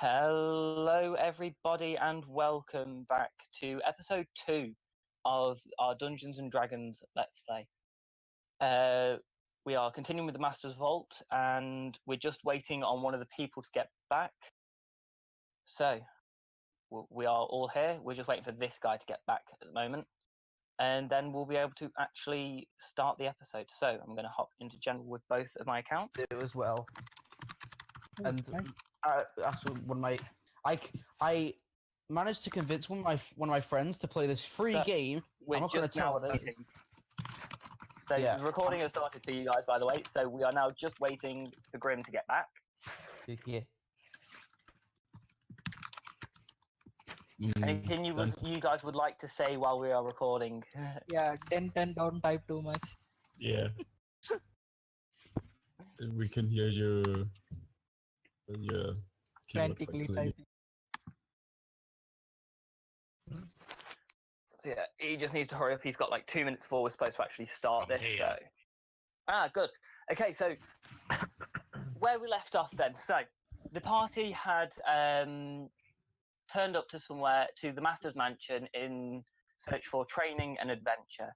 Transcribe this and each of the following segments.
Hello, everybody, and welcome back to episode 2 of our Dungeons and Dragons Let's Play. We are continuing with the Master's Vault, and we're just waiting on one of the people to get back. So, we are all here. We're just waiting for this guy to get back at the moment, and then we'll be able to actually start the episode. So, I'm going to hop into general with both of my accounts. Do as well. And Nice. that's one of my. I managed to convince one of my friends to play this free So, game. We're I'm not gonna just now tell them. waiting. So Yeah. the recording has started for you guys, by the way. So we are now just waiting for Grim to get back. Yeah. Anything you guys would like to say while we are recording? Yeah, 10, don't type too much. Yeah. We can hear you. Yeah. Frantically typing. So yeah, he just needs to hurry up. He's got like 2 minutes before we're supposed to actually start this. here. So, good. Okay, so where we left off then. So the party had turned up to the Master's Mansion in search for training and adventure.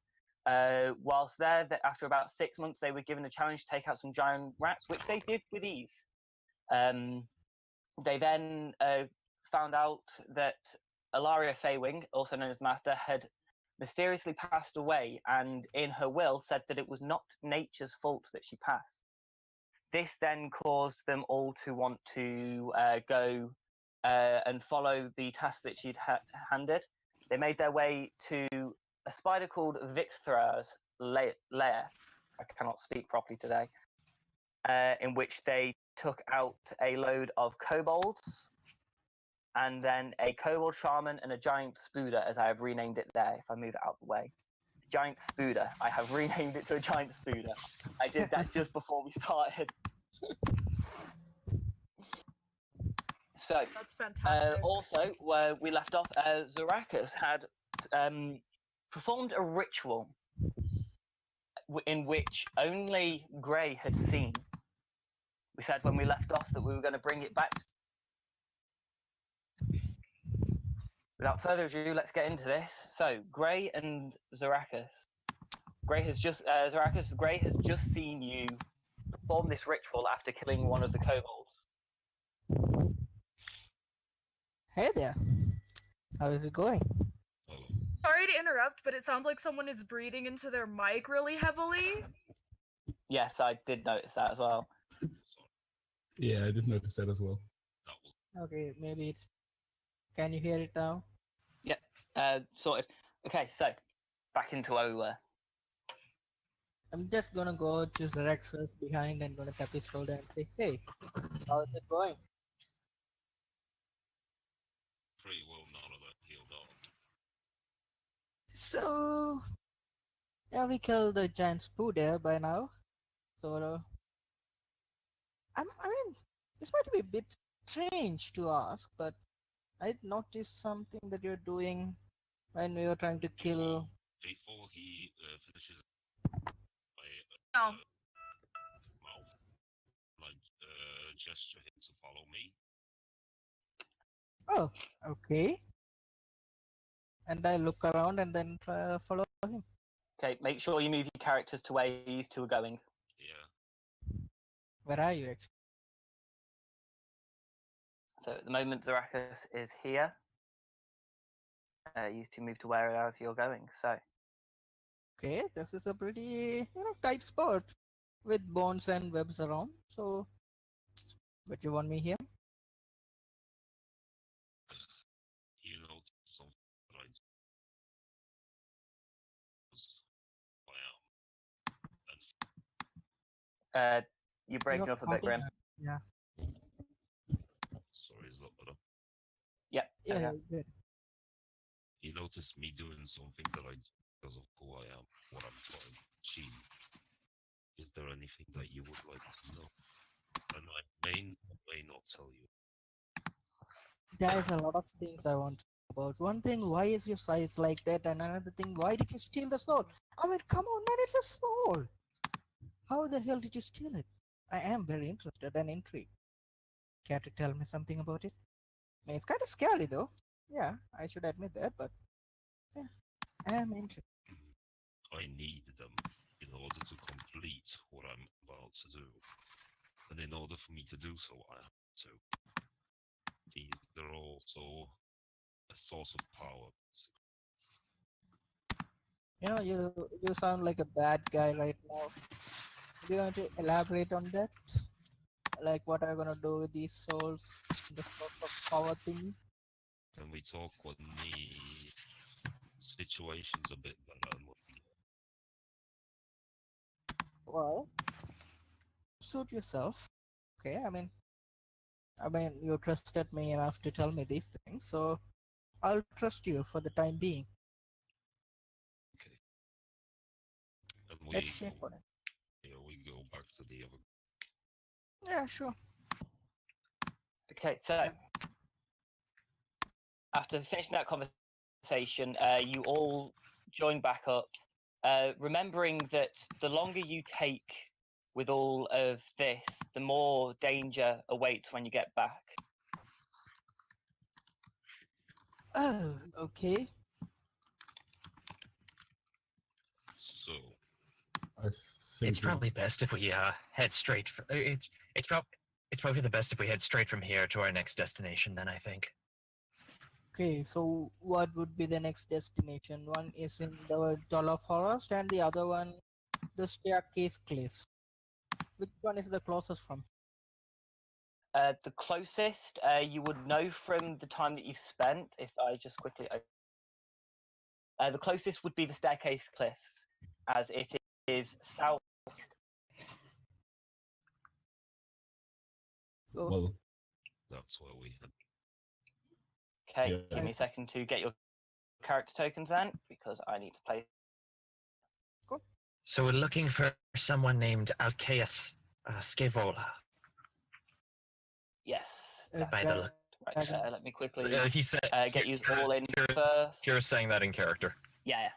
Whilst there, after about 6 months, they were given a challenge to take out some giant rats, which they did with ease. They then found out that Ilaria Faywing, also known as Master, had mysteriously passed away, and in her will said that it was not nature's fault that she passed. This then caused them all to want to go and follow the task that she'd handed. They made their way to a spider called Vixthra's lair. I cannot speak properly today. In which they took out a load of kobolds, and then a kobold shaman and a giant spooder, as I have renamed it there, if I move it out of the way. Giant spooder. I have renamed it to a giant spooder. I did that just before we started. So, That's fantastic. also, where we left off, Zarakis had performed a ritual in which only Grey had seen. We said when we left off that we were going to bring it back. Without further ado, let's get into this. So, Grey and Zarakis. Grey has just seen you perform this ritual after killing one of the kobolds. Hey there. How is it going? Sorry to interrupt, but it sounds like someone is breathing into their mic really heavily. Yes, I did notice that as well. Yeah, I did notice that as well. Okay, maybe it's... Can you hear it now? Sorted. Okay, so back into where we were. I'm just gonna go to Zaraxus behind and gonna tap his shoulder and say, hey, how's it going? Pretty well now that I healed up. So... Yeah, we killed the giant spooder by now. So... I mean, this might be a bit strange to ask, but I noticed something that you're doing when we were trying to kill... Before he finishes my No. mouth, like gesture him to follow me. Oh, okay. And I look around and then follow him. Okay, make sure you move your characters to where these two are going. Yeah. Where are you actually? So at the moment, Zarakis is here. You two move to where else you're going. So Okay, this is a pretty, tight spot with bones and webs around. So, but you want me here? You know something that I do. I am. And you're breaking up a bit, Grim. Yeah. sorry, is that better? Yeah, Okay. good. You noticed me doing something that I do because of who I am, what I'm trying to achieve. Is there anything that you would like to know? And I may not tell you. There's a lot of things I want to know about. One thing, why is your size like that? And another thing, why did you steal the soul? I mean, come on, man, it's a soul. How the hell did you steal it? I am very interested and intrigued. Care to tell me something about it? mean, it's kind of scary though. Yeah, I should admit that, but yeah, I am interested. I need them in order to complete what I'm about to do. And in order for me to do so, I have to. These are also a source of power. You know, you sound like a bad guy right now. Do you want to elaborate on that? Like, what are you gonna do with these souls, the source of power thingy? Can we talk when the situation's a bit better? Well, suit yourself. Okay, I mean, you trusted me enough to tell me these things, so I'll trust you for the time being. Okay. And we Let's shape go, on it. yeah, we go back to the other. Yeah, sure. Okay, so after finishing that conversation, you all join back up, remembering that the longer you take with all of this, the more danger awaits when you get back. Oh, okay. So, I think It's probably best if we head straight. It's probably the best if we head straight from here to our next destination. Then I think. Okay, so what would be the next destination? One is in the Dollar Forest, and the other one, the Staircase Cliffs. Which one is the closest from? The closest you would know from the time that you've spent, if I just quickly the closest would be the Staircase Cliffs, as it is southeast. So, well, that's where we head. Okay, Yeah. give me a second to get your character tokens then, because I need to play. So we're looking for someone named Alcaeus Scaevola. Yes. By the look, Right, let me quickly he said. get you all in first. Kira's saying that in character. Yeah.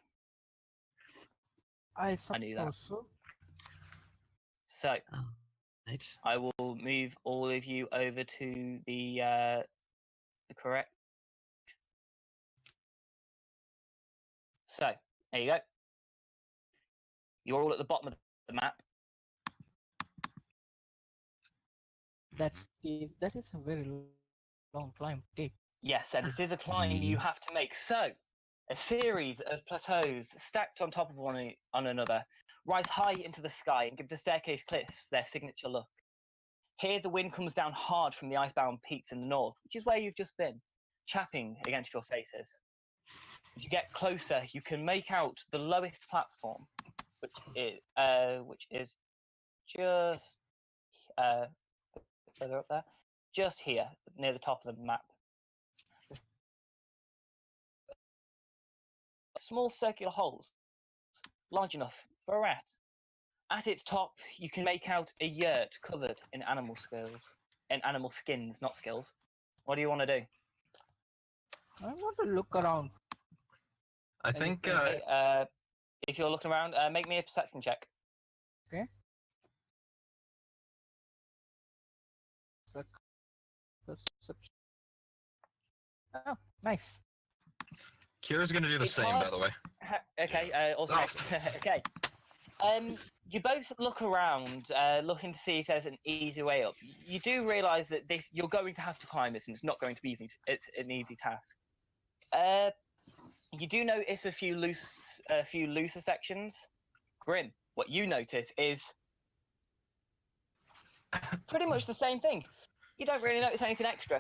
I knew that. suppose so. So Right. I will move all of you over to the correct. So there you go. You're all at the bottom of the map. That is a very long climb to take. Yes, and this is a climb you have to make. So, a series of plateaus stacked on top of one on another rise high into the sky and give the Staircase Cliffs their signature look. Here, the wind comes down hard from the icebound peaks in the north, which is where you've just been, chapping against your faces. As you get closer, you can make out the lowest platform, which is just further up there, just here near the top of the map. Small circular holes, large enough for a rat. At its top, you can make out a yurt covered in animal skins, not skills. What do you want to do? I want to look around. I think. Okay, if you're looking around, make me a perception check. Okay. Perception. Oh, nice. Kira's gonna do the It's same, hard- by the way. Okay, also okay. You both look around, looking to see if there's an easy way up. You do realise that you're going to have to climb this, and it's not going to be easy. It's an easy task. You do notice a few looser sections. Grim, what you notice is pretty much the same thing. You don't really notice anything extra.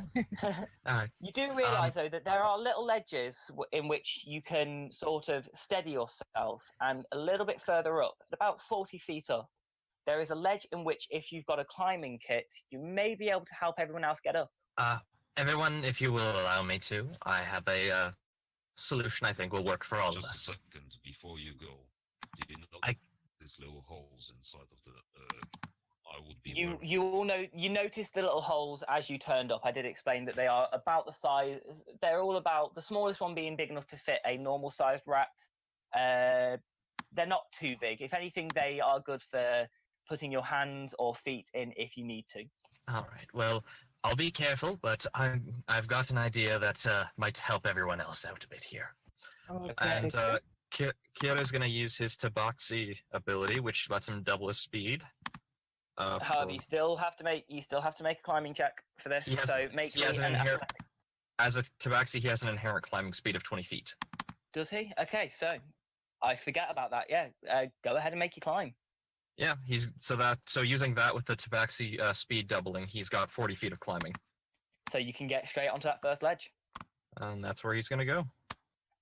Alright. You do realise, though, that there are little ledges in which you can sort of steady yourself, and a little bit further up, at about 40 feet up, there is a ledge in which, if you've got a climbing kit, you may be able to help everyone else get up. Everyone, if you will allow me to, I have a solution I think will work for all of Just a us. second before you go. Do you know these little holes inside of the? I would be. You all know. You noticed the little holes as you turned up. I did explain that they are about the size. They're all about the smallest one being big enough to fit a normal-sized rat. They're not too big. If anything, they are good for putting your hands or feet in if you need to. All right. Well, I'll be careful, but I've got an idea that might help everyone else out a bit here. Okay. And Kira's gonna use his Tabaxi ability, which lets him double his speed. However, you still have to make a climbing check for this. He has- So make he has me an an inherent- athletic- As a Tabaxi, he has an inherent climbing speed of 20 feet. Does he? Okay, so I forget about that. Yeah, go ahead and make your climb. Yeah, so using that with the Tabaxi speed doubling, he's got 40 feet of climbing, So you can get straight onto that first ledge. and that's where he's gonna go.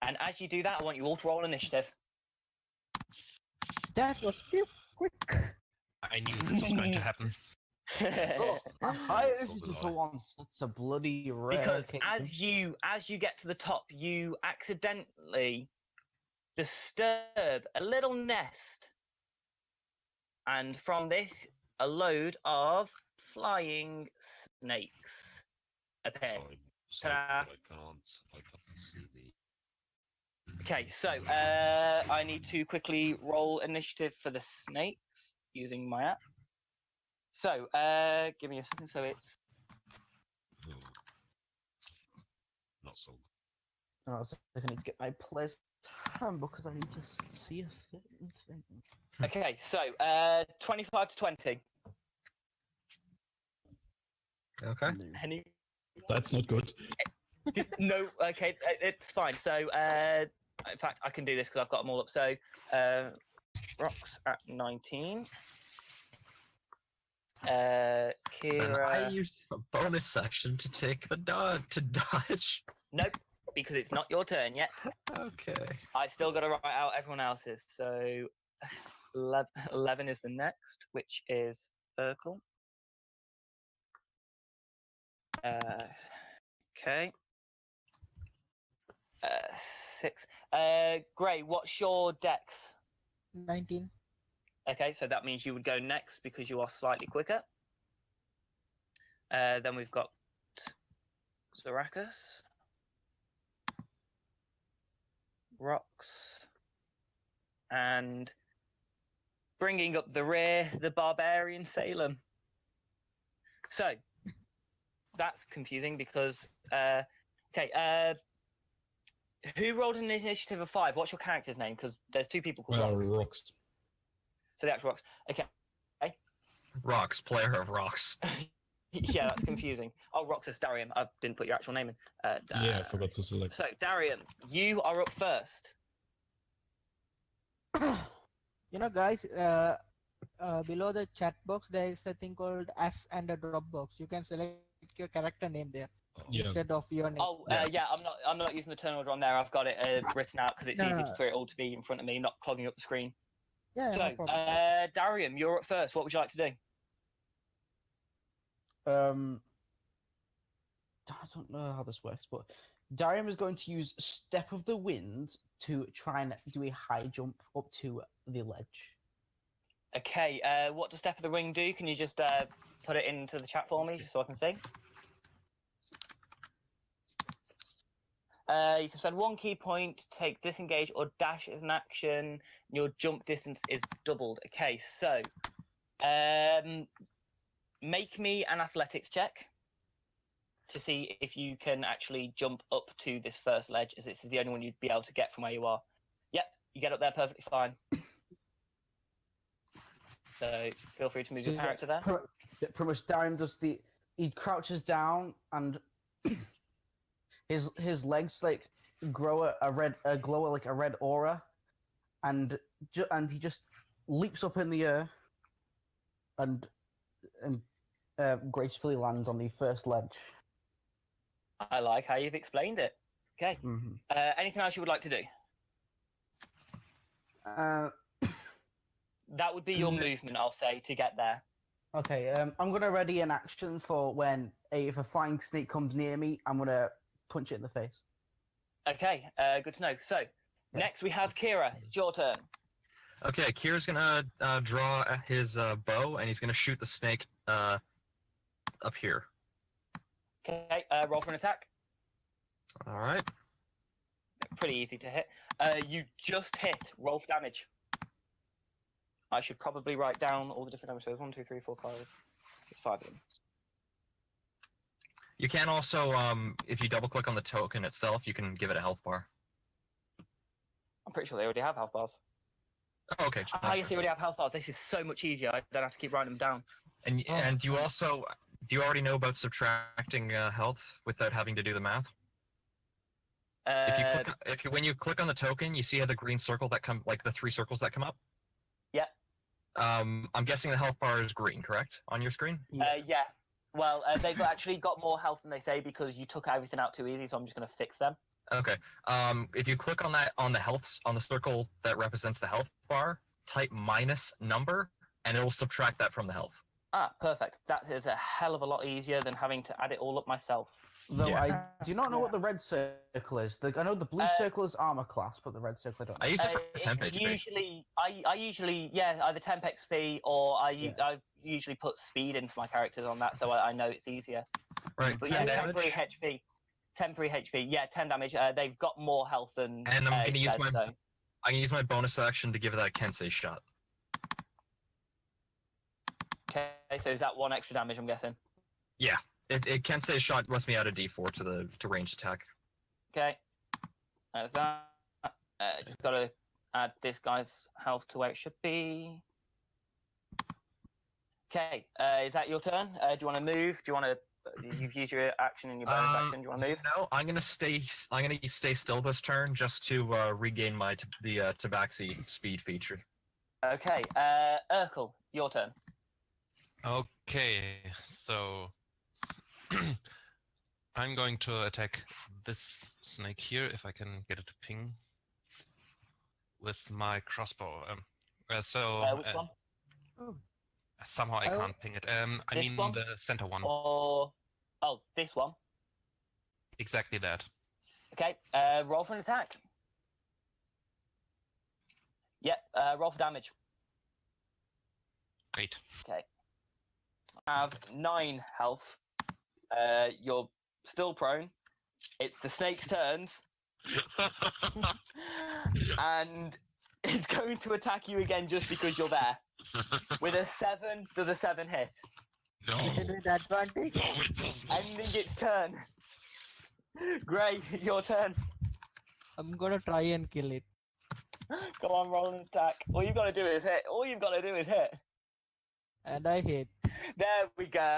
And as you do that, I want you all to roll initiative. That was quick. I knew this was going to happen. Oh, a high So initiative did for I. once. That's a bloody rare. Because occasion. as you get to the top, you accidentally disturb a little nest, and from this, a load of flying snakes appear. Sorry, Ta-da. but I can't see the. Okay, so I need to quickly roll initiative for the snakes using my app. So give me a second. So it's Oh. Not so good. Oh, so I need to get my place handbook because I need to see a thing. okay. So 25 to 20. Okay. Any That's not good. no, okay, it's fine. So, in fact, I can do this because I've got them all up. So, Rocks at 19. And I Kira, used a bonus action to take the dodge. nope, because it's not your turn yet. Okay. I still got to write out everyone else's. So, 11 is the next, which is Urkel. Okay. 6. Gray, what's your dex? 19. Okay, so that means you would go next because you are slightly quicker. Then we've got Zarakas, Rocks, and bringing up the rear, the barbarian Salem. So that's confusing because who rolled an initiative of 5? What's your character's name? Because there's 2 people called Rocks. Rocks. So that's Rocks. Okay. Rocks, player of rocks. Yeah, that's confusing. Oh, Roxas, Darium. I didn't put your actual name in. Yeah, I forgot to select. So, Darium, you are up first. You know, guys, below the chat box, there is a thing called Ask and a drop box. You can select your character name there Yeah. instead of your name. Oh, yeah. I'm not using the turn order on there. I've got it written out because it's No, easy no. for it all to be in front of me, not clogging up the screen. Yeah, So, no problem. Darium, you're up first. What would you like to do? I don't know how this works, but Darium is going to use Step of the Wind to try and do a high jump up to the ledge. Okay, what does Step of the Ring do? Can you just put it into the chat for me just so I can see? You can spend 1 key point to take disengage or dash as an action. Your jump distance is doubled. Okay, so make me an athletics check to see if you can actually jump up to this first ledge, as this is the only one you'd be able to get from where you are. Yep, you get up there perfectly fine. So feel free to move your character there. Pretty much Darium does he crouches down and his legs like grow a glow like a red aura, and he just leaps up in the air and gracefully lands on the first ledge. I like how you've explained it. Okay. Mm-hmm. Anything else you would like to do? That would be your movement, I'll say, to get there. Okay, I'm gonna ready an action for when if a flying snake comes near me, I'm gonna punch it in the face. Okay, good to know. So, next we have Kira. It's your turn. Okay, Kira's gonna draw his bow, and he's gonna shoot the snake up here. Okay, roll for an attack. All right. Pretty easy to hit. You just hit. Roll for damage. I should probably write down all the different damage. So 1, 2, 3, 4, 5. It's 5 of them. You can also, if you double click on the token itself, you can give it a health bar. I'm pretty sure they already have health bars. Oh, okay. I guess they already have health bars. This is so much easier. I don't have to keep writing them down. And you also, do you already know about subtracting health without having to do the math? When you click on the token, you see how the green circle that like the 3 circles that come up? Yeah. I'm guessing the health bar is green, correct? On your screen? Yeah. Well, they've actually got more health than they say because you took everything out too easy, so I'm just going to fix them. Okay. If you click on that on the circle that represents the health bar, type minus number, and it'll subtract that from the health. Ah, perfect. That is a hell of a lot easier than having to add it all up myself. Though Yeah. I do not know what the red circle is. I know the blue circle is armor class, but the red circle I don't know. I use it for temp It's HP. usually, I usually, yeah, either temp XP or I usually put speed into my characters on that, so I know it's easier. Right, But 10 yeah, damage. temporary HP, yeah, 10 damage. They've got more health than. And I'm gonna it use says, my so. I can use my bonus action to give it that Kensei shot. Okay, so is that 1 extra damage? I'm guessing. Yeah. It Kensei shot lets me add a D4 to ranged attack. Okay, that's that. Just gotta add this guy's health to where it should be. Okay, is that your turn? Do you want to move? Do you want to? You've used your action and your bonus action. Do you want to move? No, I'm gonna stay still this turn just to regain my Tabaxi speed feature. Okay, Urkel, your turn. Okay, so I'm going to attack this snake here if I can get it to ping with my crossbow. Which one? Somehow I Oh. can't ping it. I This mean one? the center one. Or this one. Exactly that. Okay, roll for an attack. Yep, roll for damage. Great. Okay. I have 9 health. You're still prone. It's the snake's turns, and it's going to attack you again just because you're there. With a 7, does a 7 hit? No. Is it with advantage? No, it does not. Ending its turn. Great, your turn. I'm gonna try and kill it. Come on, roll an attack. All you've got to do is hit. All you've got to do is hit. And I hit. There we go.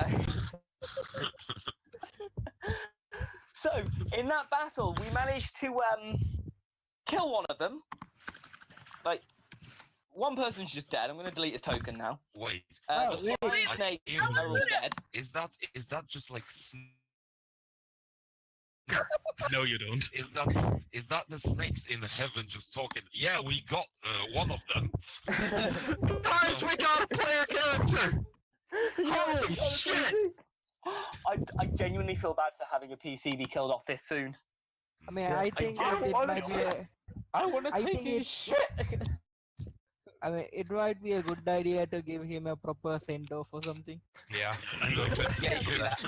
So, in that battle, we managed to kill one of them. Like, one person's just dead. I'm going to delete his token now. Wait. Oh, The wait. 5 I- snakes Ew. are all dead. Is that just like No, you don't. is that the snakes in heaven just talking? Yeah, we got one of them. Guys, we got a player character! Holy shit! I genuinely feel bad for having a PC be killed off this soon. I mean, Yeah, I think I that it wanna might be. see I want to I take think his shit. I mean, it might be a good idea to give him a proper send-off or something. Yeah, I'm going to Yeah, do that.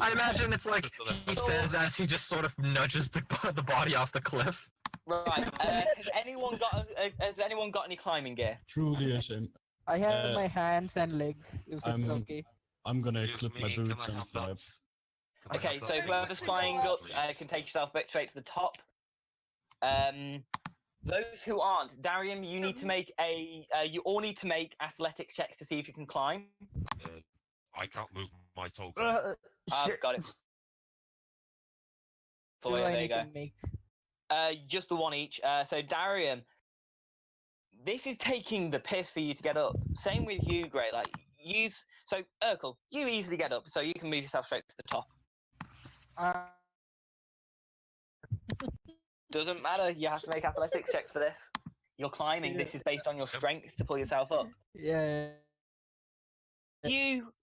I imagine it's like Just so that- he says as he just sort of nudges the body off the cliff. Right. Has anyone got any climbing gear? Truly a shame. I have Uh, my hands and legs, if it's I'm- okay. I'm gonna Excuse clip my me, can boots I and have fly. that? Can I Okay, have so that whoever's please? flying up Please. can take yourself back straight to the top. Those who aren't, Darium, you need to make you all need to make athletics checks to see if you can climb. I can't move my token. I've Shit. got it. Do For you, I there you need go. to make? Just the one each. So Darium, this is taking the piss for you to get up. Same with you, Grey. Like so Urkel, you easily get up, so you can move yourself straight to the top. Doesn't matter. You have to make athletics checks for this. You're climbing. This is based on your strength to pull yourself up. Yeah. You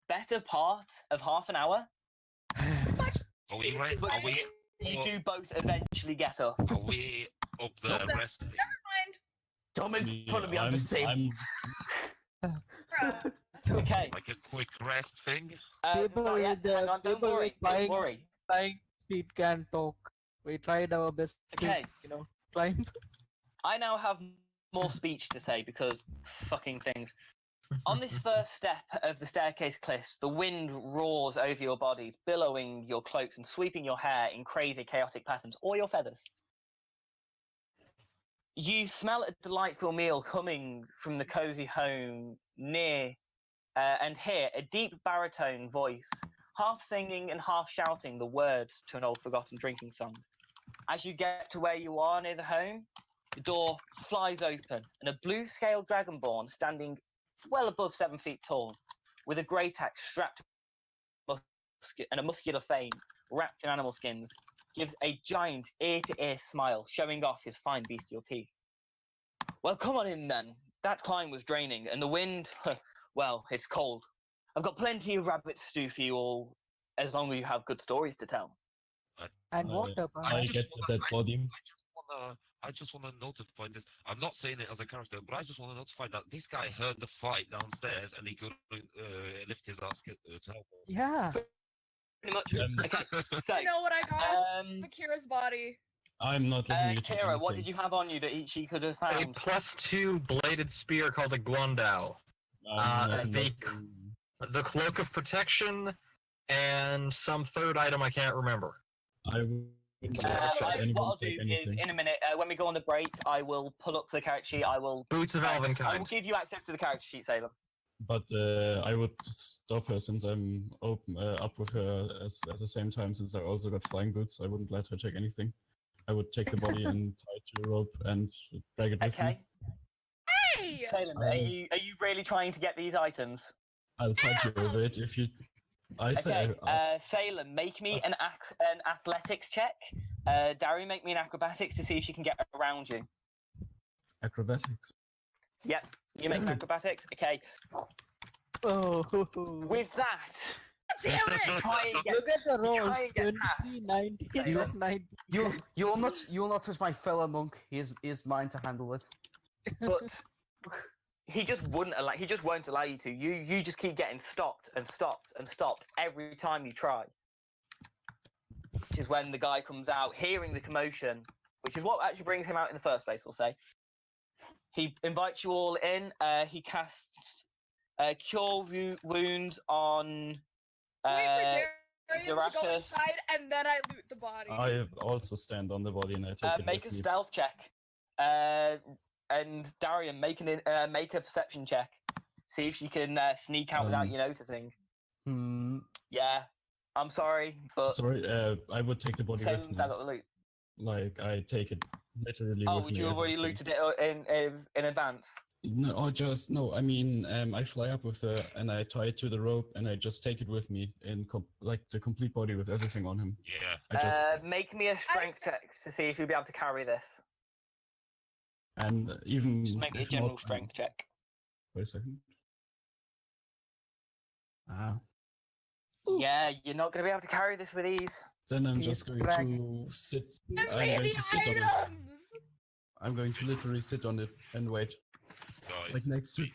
better part of half an hour. Are we right? But Are we? you do both eventually get up. Are we up there Okay. resting? Don't make fun of me. I'm the same. Bruh. Okay. Like a quick rest thing? People Not yet. with the- Hang on. Don't people with worry. Don't flying- worry. Flying feet can talk. We tried our best Okay. to, climb. I now have more speech to say because fucking things. On this first step of the staircase cliffs, the wind roars over your bodies, billowing your cloaks and sweeping your hair in crazy, chaotic patterns, or your feathers. You smell a delightful meal coming from the cozy home near, and hear a deep baritone voice, half singing and half shouting the words to an old forgotten drinking song. As you get to where you are near the home, the door flies open, and a blue-scaled dragonborn standing well above 7 feet tall, with a great axe strapped and a muscular fame wrapped in animal skins, gives a giant ear-to-ear smile, showing off his fine bestial teeth. Well, come on in then. That climb was draining, and the wind, well, it's cold. I've got plenty of rabbit stew for you all, as long as you have good stories to tell. And water, I get that body. I just wanna notify this. I'm not saying it as a character, but I just wanna notify that this guy heard the fight downstairs and he couldn't lift his ass to help us. Yeah. Pretty much. Okay, so, You know what I got? Akira's body. I'm not letting you take Kira, what anything. did you have on you that she could have A found? +2 bladed spear called a Guandao. I'm not the letting- The cloak of protection, and some third item I can't remember. I wouldn't let What anyone I'll do take is, anything. in a minute, when we go on the break, I will pull up the character sheet. I will Boots of I will Elvenkind. give you access to the character sheet, Salem. But I would stop her since I'm up with her at the same time, since I also got flying boots. I wouldn't let her take anything. I would take the body and tie it to a rope and drag it with Okay. me. Hey! Salem, are you really trying to get these items? I'll fight you over it if you. I say. Okay, Salem, make me an athletics check. Dari, make me an acrobatics to see if she can get around you. Acrobatics. Yep, you make an acrobatics. Okay, Oh. with that, Damn it! try and get, Look at the rolls. try and get 23, 19, You- 90. You will not touch my fellow monk. He is mine to handle with. but he just wouldn't allow. He just won't allow you to. You just keep getting stopped and stopped and stopped every time you try. Which is when the guy comes out, hearing the commotion, which is what actually brings him out in the first place. We'll say. He invites you all in. He casts cure wounds on. Wait for Darian to go Zaraka. inside, and then I loot the body. I also stand on the body and I take it Make with a me. stealth check. And Darian, make a perception check. See if she can sneak out without you noticing. Hmm. Yeah, I'm sorry, but Sorry, I would take the body with Salem's me. got the loot. Like I take it literally Oh, with would me. you have already everything. looted it in advance? No, or just no. I mean, I fly up with her and I tie it to the rope and I just take it with me in like the complete body with everything on him. Yeah. I just Make me a strength check to see if you'll be able to carry this. and even Just make me a if general not, strength check. Wait a second. Ah, Yeah, you're not going to be able to carry this with ease. then I'm He's just going dragging. to sit. And I'm say going the to sit on it. items! I'm going to literally sit on it and wait, Guys, like next to.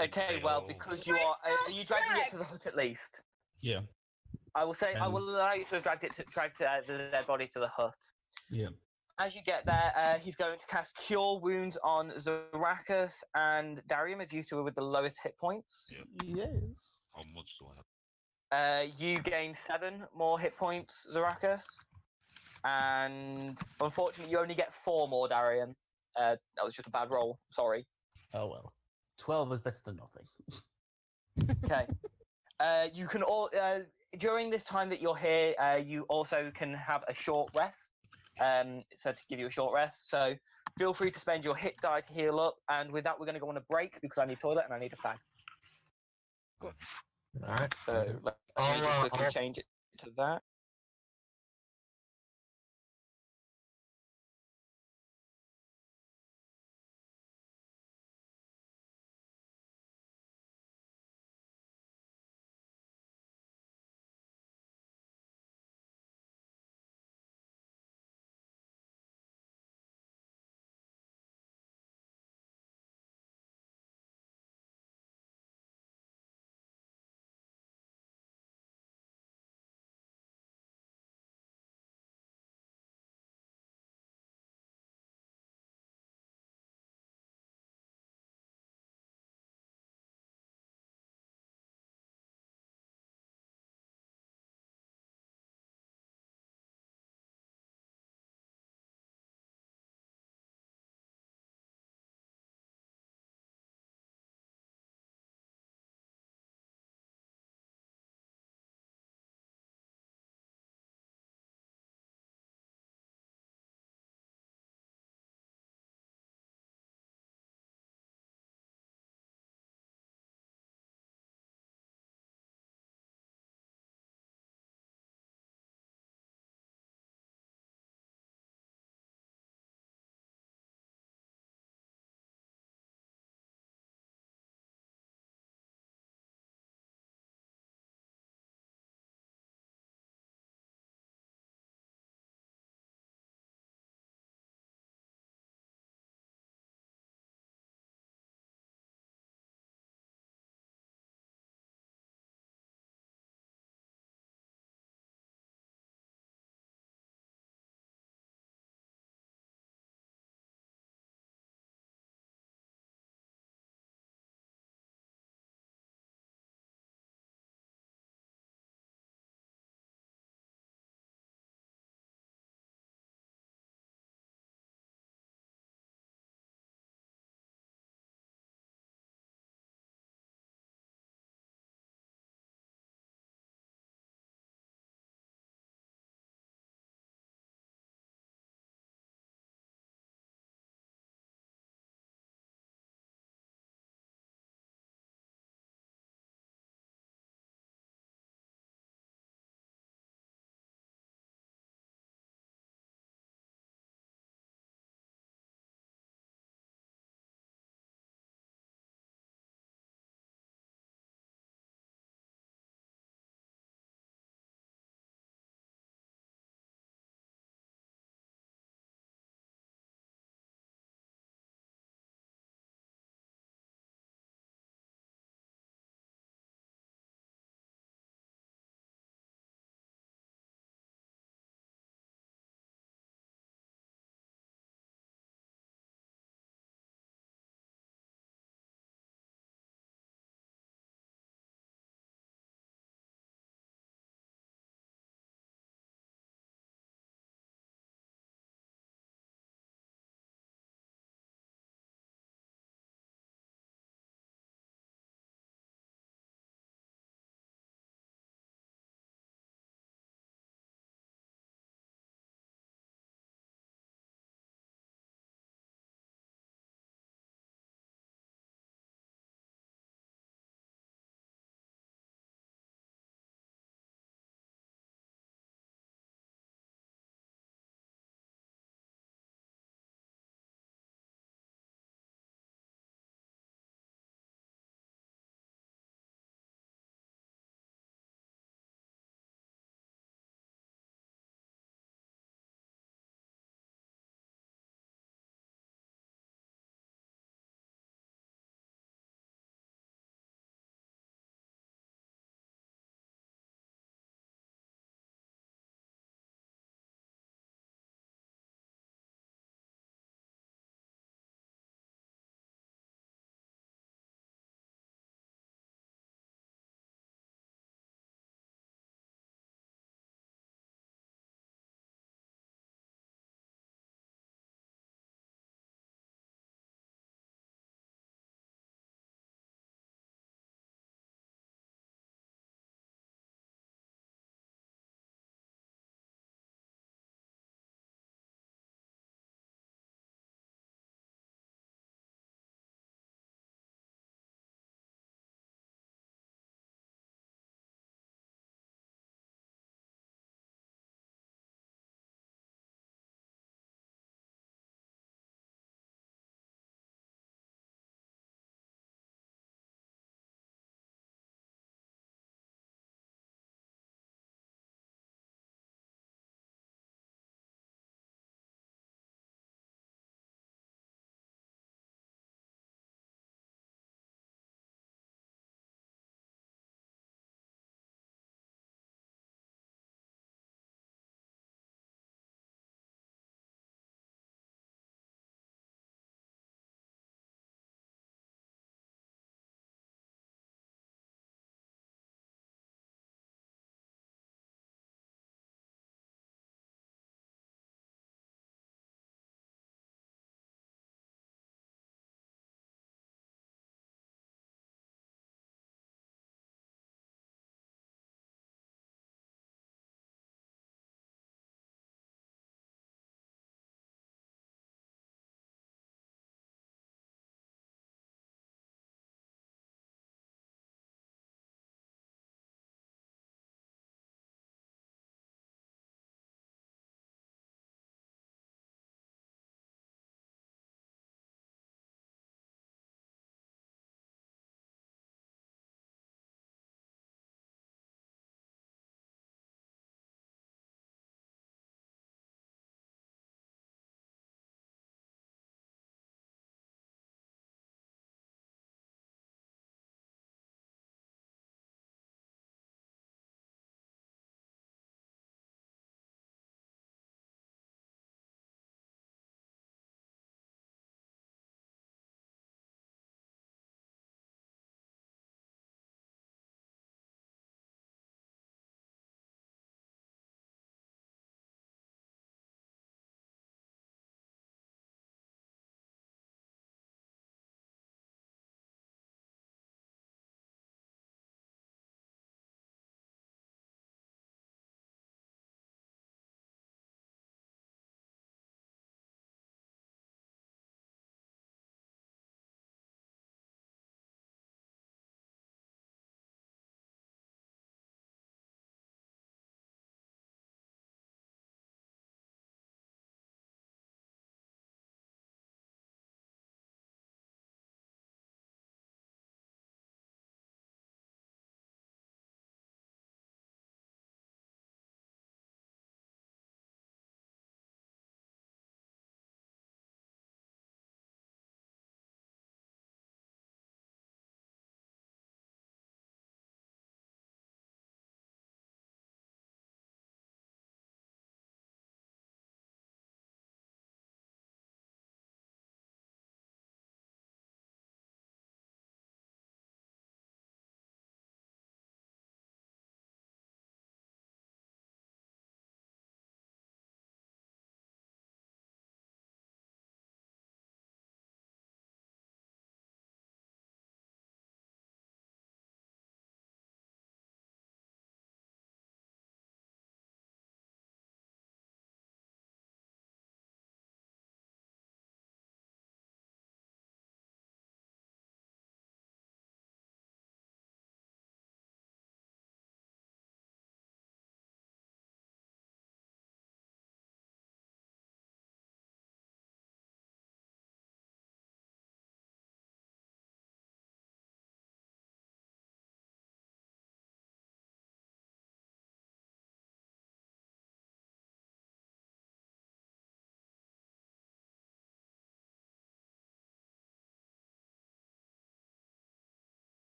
Okay, They well, all- because you My are you dragging it stealth to the hut at least? Yeah, I will say I Um, will allow you to have dragged the dead body to the hut. yeah. As you get there, he's going to cast Cure Wounds on Zarakas and Darium, as you two are with the lowest hit points. Yes. how much do I have? You gain 7 more hit points, Zarakas. And unfortunately, you only get 4 more, Darian. That was just a bad roll. Sorry. Oh well. 12 is better than nothing. Okay. You can all during this time that you're here, you also can have a short rest. So to give you a short rest. So feel free to spend your hit die to heal up. And with that, we're going to go on a break because I need toilet and I need a fag. All right. So let me I'll, just quickly I'll- change it to that.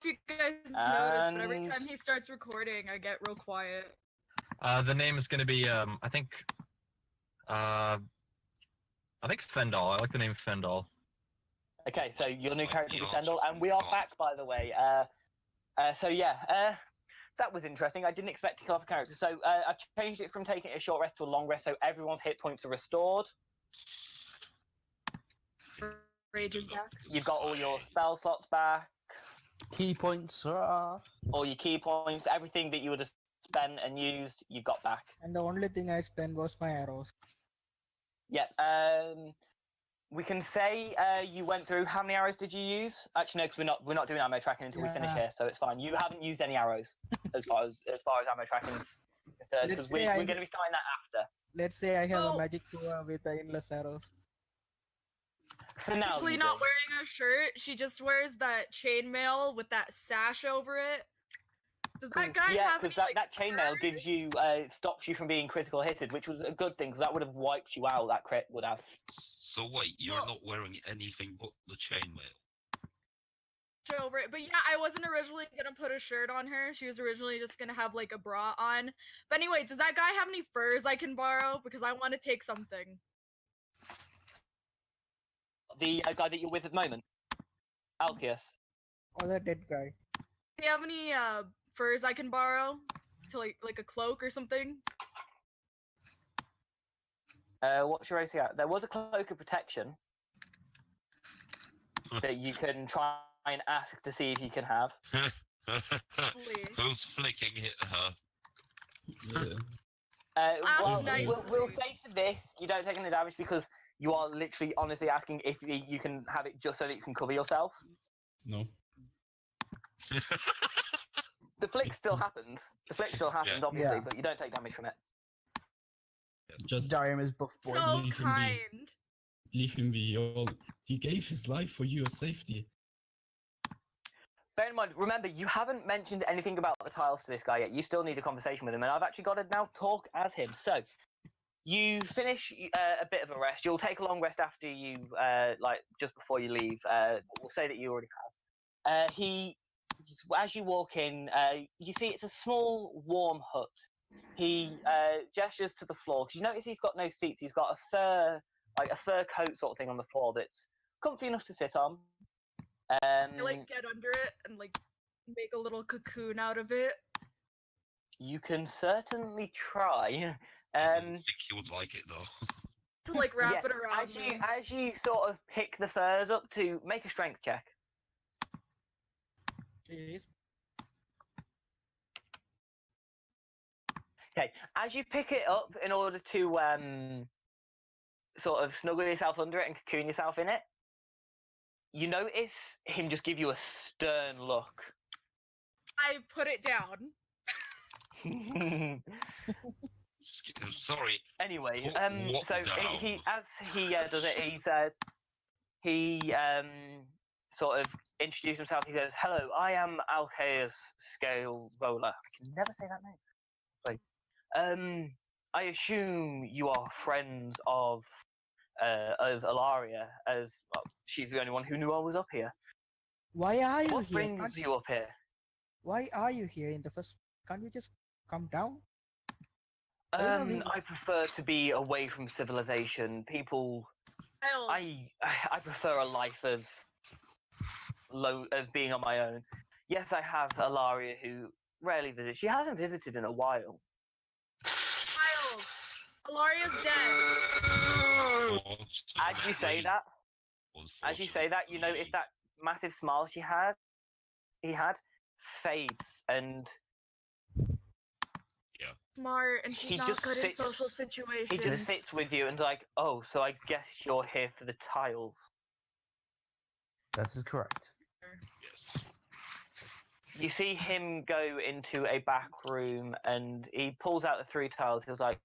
if you guys noticed, but every And- time he starts recording, I get real quiet. The name is going to be, I think Fendal. I like the name Fendal. Okay, so your new Like character the will be archer Sendal, and from we are Thor. back, by the way. That was interesting. I didn't expect to kill off a character. So I've changed it from taking a short rest to a long rest, so everyone's hit points are restored. Rage is back. You've got all your spell slots back, Key points. all your key points, everything that you would have spent and used, you've got back. And the only thing I spent was my arrows. Yeah. We can say you went through. How many arrows did you use? Actually, no, because we're not doing ammo tracking until we finish Yeah. here, so it's fine. You haven't used any arrows as far as ammo tracking is concerned, Let's because say we're I- going to be starting that after. Let's say I have Oh. a magic bow with the endless arrows. For now, Technically you not do. wearing a shirt. She just wears that chainmail with that sash over it. Does that guy Yeah, have any, because like, that chainmail curse? gives you stops you from being critical hitted, which was a good thing because that would have wiped you out. That crit would have. So wait, you're Well- not wearing anything but the chainmail. Over it. But yeah, I wasn't originally gonna put a shirt on her. She was originally just gonna have like a bra on. But anyway, does that guy have any furs I can borrow? Because I want to take something. The guy that you're with at the moment, Alcius. Or the dead guy. Do you have any furs I can borrow? To like a cloak or something? What's your AC at? There was a cloak of protection that you can try and ask to see if you can have. Hopefully. Who's flicking hit her? Yeah. Ask Well, nicely. we'll say for this, you don't take any damage because you are literally honestly asking if you can have it just so that you can cover yourself. No. The flick still happens. The flick still happens, obviously, Yeah. but you don't take damage from it. Just Darium is buff boy. So leave him be. kind. leave him be. He gave his life for your safety. Bear in mind, remember, you haven't mentioned anything about the tiles to this guy yet. You still need a conversation with him, and I've actually got to now talk as him. So, you finish a bit of a rest. You'll take a long rest after you, like, just before you leave. We'll say that you already have. As you walk in, you see it's a small, warm hut. He gestures to the floor, because you notice he's got no seats. He's got a fur coat sort of thing on the floor that's comfy enough to sit on. I like get under it and like make a little cocoon out of it. You can certainly try. I don't think he would like it though. To like wrap Yeah, it around as me. you sort of pick the furs up to make a strength check. Jeez. Okay, as you pick it up in order to sort of snuggle yourself under it and cocoon yourself in it, you notice him just give you a stern look. I put it down. I'm sorry. Anyway, What so down? he as he does it, he sort of introduces himself. He goes, "Hello, I am Alcaeus Scale Roller." I can never say that name. Like, I assume you are friends of Ilaria, as well, she's the only one who knew I was up here. Why are you What here? brings Can't you up here? Why are you here in the first? Can't you just come down? Why are we- I prefer to be away from civilization. People, Miles, I prefer a life of being on my own. Yes, I have Ilaria who rarely visits. She hasn't visited in a while. Miles, Alaria's dead. As you say that, you notice that massive smile he had fades, and Smart, and He she's not just good in sits- social he situations. just sits with you and like, oh, so I guess you're here for the tiles. That is correct. Yes. You see him go into a back room and he pulls out the 3 tiles. He was like,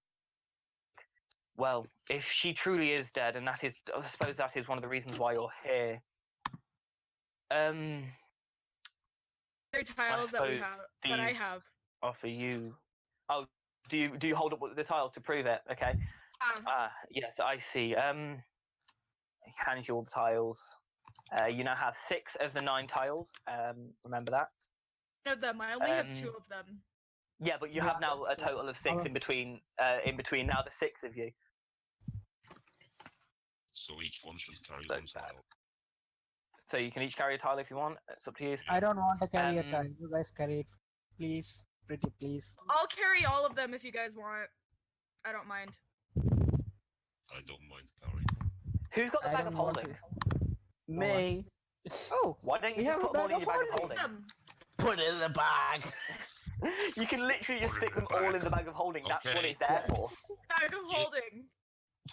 well, if she truly is dead, and that is, I suppose that is one of the reasons why you're here. They're tiles that we suppose have, that I these- have. Offer you. Oh, do you hold up the tiles to prove it? Okay. Ah, Yes, I see. He hands you all the tiles. You now have 6 of the 9 tiles. Remember that. Of them. I only have 2 Um, of them. Yeah, but you Yeah, have now a total of 6 in between. In between now, the 6 of you. So each one should carry So one sad. tile. So you can each carry a tile if you want. It's up to you. I don't want to carry a Um, tile. You guys carry it, please. Pretty please. I'll carry all of them if you guys want. I don't mind. I don't mind carrying. Who's got the I bag of don't want holding? Me. Oh, Why don't you We just have a put them all bag in your of bag of holding. holding? Put it in the bag. You can literally just Put it stick in them the all bag. in the bag of holding. That's what Okay. it's there for. Bag of holding.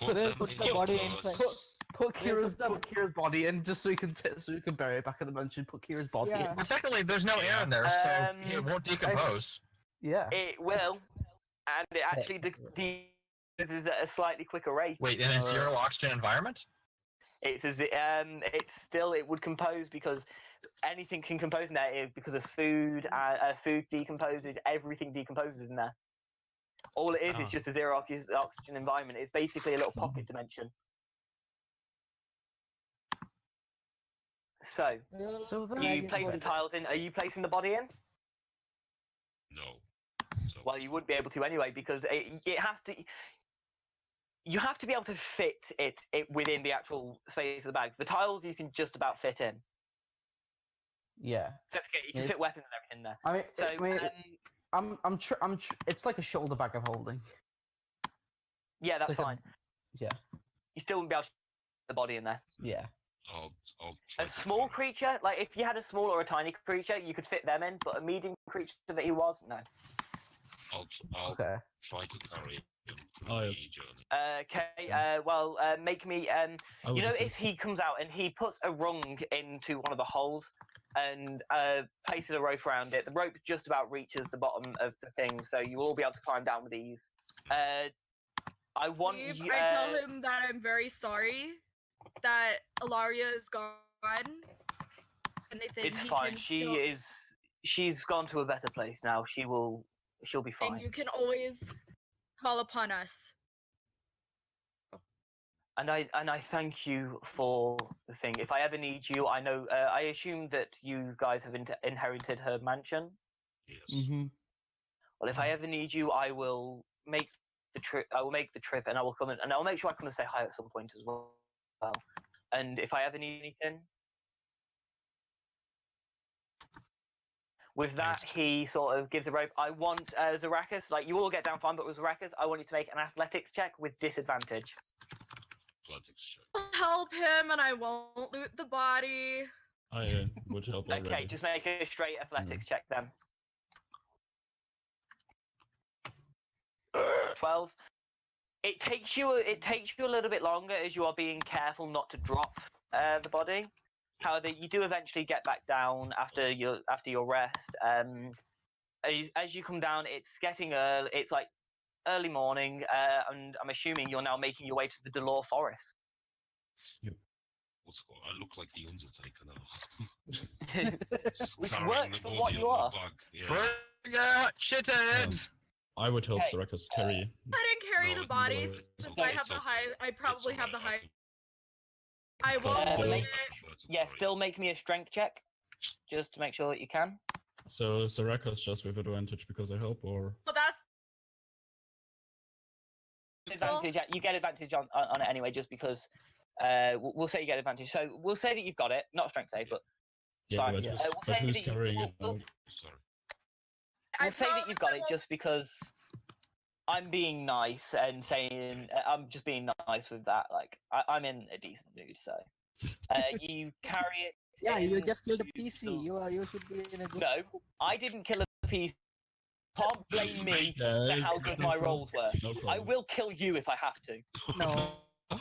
Put them put in the your body purse. inside. Put Yeah, Kira's put Kira's body in just so you can bury it back in the mansion. Put Kira's body Yeah. in. Well, technically, there's no air in there, so it Um, won't decompose. Yeah. It will, and it actually is at a slightly quicker rate. Wait, in a zero oxygen environment? It's as it would compose because anything can compose in there because of food. Food decomposes. Everything decomposes in there. All it is Ah. just a zero oxygen environment. It's basically a little pocket dimension. So So then you place the tiles in. Are you placing the body in? No. So Well, you wouldn't be able to anyway because it has to. You have to be able to fit it within the actual space of the bag. The tiles you can just about fit in. Yeah. Don't forget, you can Yes. fit weapons and everything there. I mean, So it's like a shoulder bag of holding. yeah, that's like a- fine. Yeah. You still wouldn't be able to fit the body in there. Yeah. I'll try A to small carry. creature, like if you had a small or a tiny creature, you could fit them in. But a medium creature that he was, no. I'll Okay. try to carry him through Oh, yeah. the journey. Okay. Well, make me. I You would know, assist. if he comes out and he puts a rung into one of the holes and places a rope around it, the rope just about reaches the bottom of the thing, so you will all be able to climb down with ease. I want Leave, you. I tell him that I'm very sorry that Ilaria is gone. And I think It's he fine. can She still- is. She's gone to a better place now. She'll be fine. And you can always call upon us. And I thank you for the thing. If I ever need you, I know. I assume that you guys have inherited her mansion. Yes. Mm-hmm. Well, if I ever need you, I will make the trip. I will make the trip, and I will come and I'll make sure I come and say hi at some point as well. And if I ever need anything, with that, Yes. he sort of gives a rope. I want Zarakis, like you all get down fine, but with Zarakis, I want you to make an athletics check with disadvantage. Athletics check. I'll help him and I won't loot the body. I would help already. Okay, just make a straight athletics check then. 12. It takes you a little bit longer as you are being careful not to drop the body. However, you do eventually get back down after your rest. As you come down, it's getting early. It's like early morning, and I'm assuming you're now making your way to the Delore Forest. I look like the Undertaker now. Just Which carrying works the for what body you on my are. back. Yeah. Bring out shitheads! I would help Okay, Zarakis carry. I didn't carry No, the body no, it's since okay, I have it's the okay. high. I probably It's have the alright, high. I won't Uh, loot make- it. Yeah, still make me a strength check, just to make sure that you can. So Zarakis just with advantage because I help, or Well, that's Advantage. You get advantage on it anyway, just because. We'll say you get advantage. So we'll say that you've got it, not a strength save, but it's yeah, fine. but, yeah. who's, We'll but say who's that you- carrying it we'll- now? Sorry. We'll say that you've got it probably just because I'm being nice and saying I'm just being nice with that. Like I'm in a decent mood, so you carry it. Yeah, you just killed a into PC. the- You should be in a good. No, I didn't kill a piece. Can't blame me Yeah, for it's how good no my problem. rolls were. No I problem. will kill you if I have to. No, I'm No,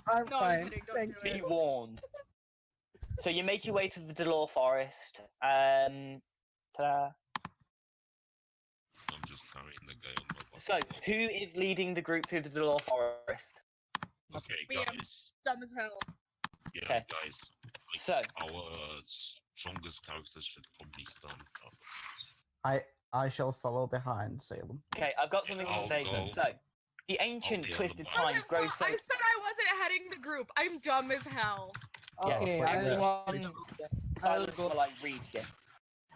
I'm fine. kidding, don't Thank do Be it. you. warned. So you make your way to the Delore Forest. Ta-da. I'm just carrying the guy on my back. So who is leading the group through the Delore Forest? Okay, We am guys. dumb as hell. Yeah, Okay. guys. Like, So our strongest characters should probably stand up. I shall follow behind Salem. okay, I've got something to I'll say. go. So the ancient be on the twisted back. times grow I so. said I wasn't heading the group. I'm dumb as hell. Yeah, Okay, but I'll, everyone I'll silence go. while I read it.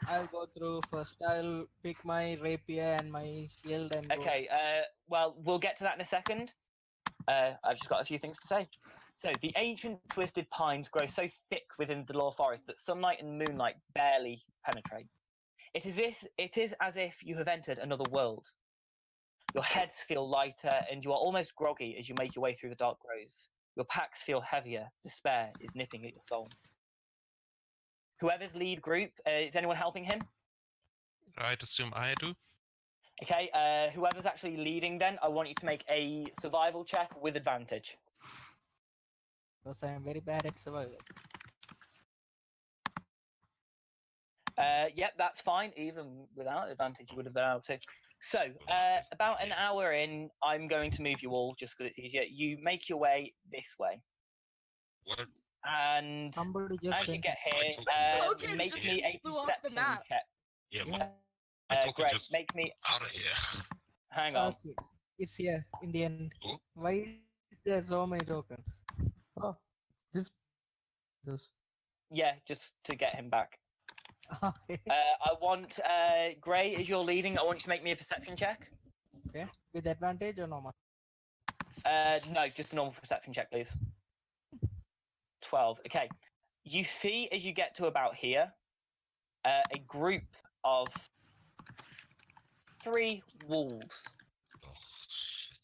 I'll go through first. I'll pick my rapier and my shield and go. Okay, well, we'll get to that in a second. I've just got a few things to say. So, the ancient twisted pines grow so thick within the Law Forest that sunlight and moonlight barely penetrate. It is as if you have entered another world. Your heads feel lighter, and you are almost groggy as you make your way through the dark groves. Your packs feel heavier. Despair is nipping at your soul. Whoever's lead group, is anyone helping him? I'd assume I do. Okay, whoever's actually leading then, I want you to make a survival check with advantage. Because I am very bad at survival. Yep, that's fine. Even without advantage, you would have been able to. So, about an hour in, I'm going to move you all just because it's easier. You make your way this way. What? And Somebody just as you sent get here, token make just me a blew off the perception map. check. Yeah, Yeah. my token Great, just make me... out of here. Hang on. Okay, it's here in the end. Oh. Why is there so many tokens? Oh, this. Yeah, just to get him back. Okay. I want Gray, as you're leading, I want you to make me a perception check. Okay. With advantage or normal? No, just a normal perception check, please. 12. Okay. You see, as you get to about here, a group of 3 wolves. Oh shit.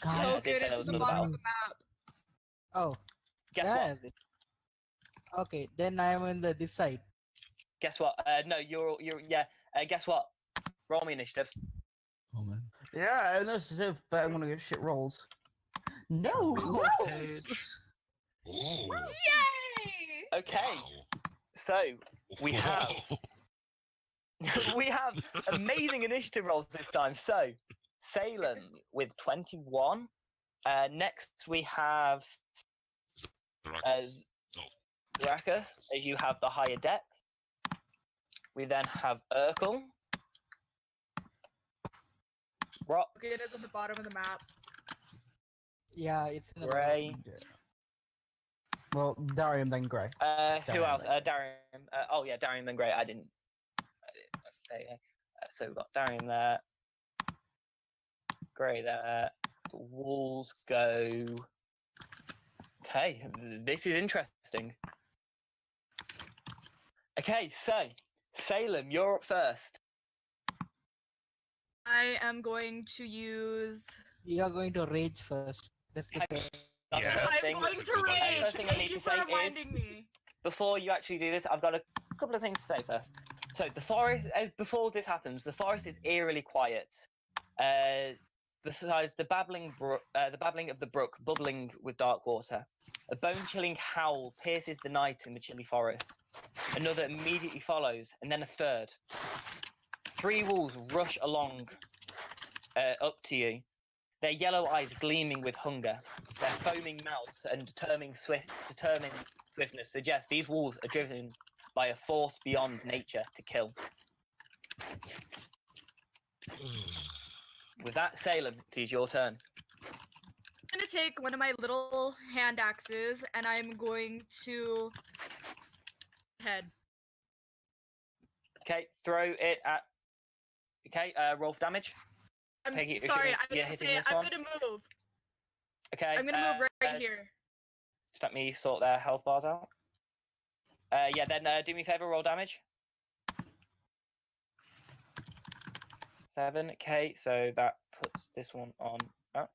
Guys. did say Token there to was the another bottom of battle. the map. Oh, Guess there what? is it. Okay, then I am in this side. Guess what? No, you're yeah. Guess what? Roll me initiative. Oh man. Yeah, and that's as if but I'm gonna get shit rolls. No. Oh. Yay! Okay, Wow. so we have we have amazing initiative rolls this time. So Salem with 21. Next we have Ruckus. Rakus, as you have the higher depth. We then have Urkel. Rock. Okay, it is at the bottom of the map. Yeah, it's in the Gray. Well, Darium then Grey. Who Darium else? then. Darium. Oh yeah, Darium then Gray. I didn't say. So we've got Darium there. Gray there. The walls go. Okay, this is interesting. Okay, so Salem, you're up first. I am going to use. You are going to rage first. That's the Okay. plan. Yeah. First I'm thing- going First to rage. thing I need Thank you to for say reminding is- me. Before you actually do this, I've got a couple of things to say first. So the forest, before this happens, the forest is eerily quiet. Besides the babbling of the brook bubbling with dark water, a bone-chilling howl pierces the night in the chilly forest. Another immediately follows, and then a third. 3 wolves rush along, up to you. Their yellow eyes gleaming with hunger. Their foaming mouths and determined swiftness suggest these wolves are driven by a force beyond nature to kill. With that, Salem, it is your turn. I'm gonna take one of my little hand axes and I'm going to head. Okay, throw it at. Okay, roll for damage. I'm Take it, sorry, you're I'm gonna hitting say this I'm one? gonna move. Okay, I'm gonna move right here. Just let me sort their health bars out. Yeah, then do me a favor, roll damage. 7. Okay, so that puts this one on that.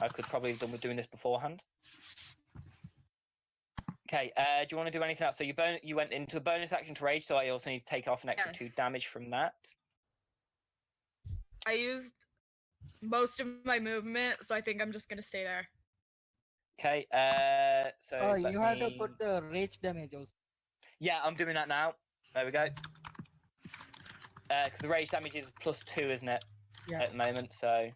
I could probably have done with doing this beforehand. Okay, do you want to do anything else? So you went into a bonus action to rage, so I also need to take off an extra 2 Yes. damage from that. I used most of my movement, so I think I'm just gonna stay there. Okay, so Oh, let you have to me- put the rage damage also. Yeah, I'm doing that now. There we go. Because the rage damage is +2, isn't it? Yeah. At the moment, so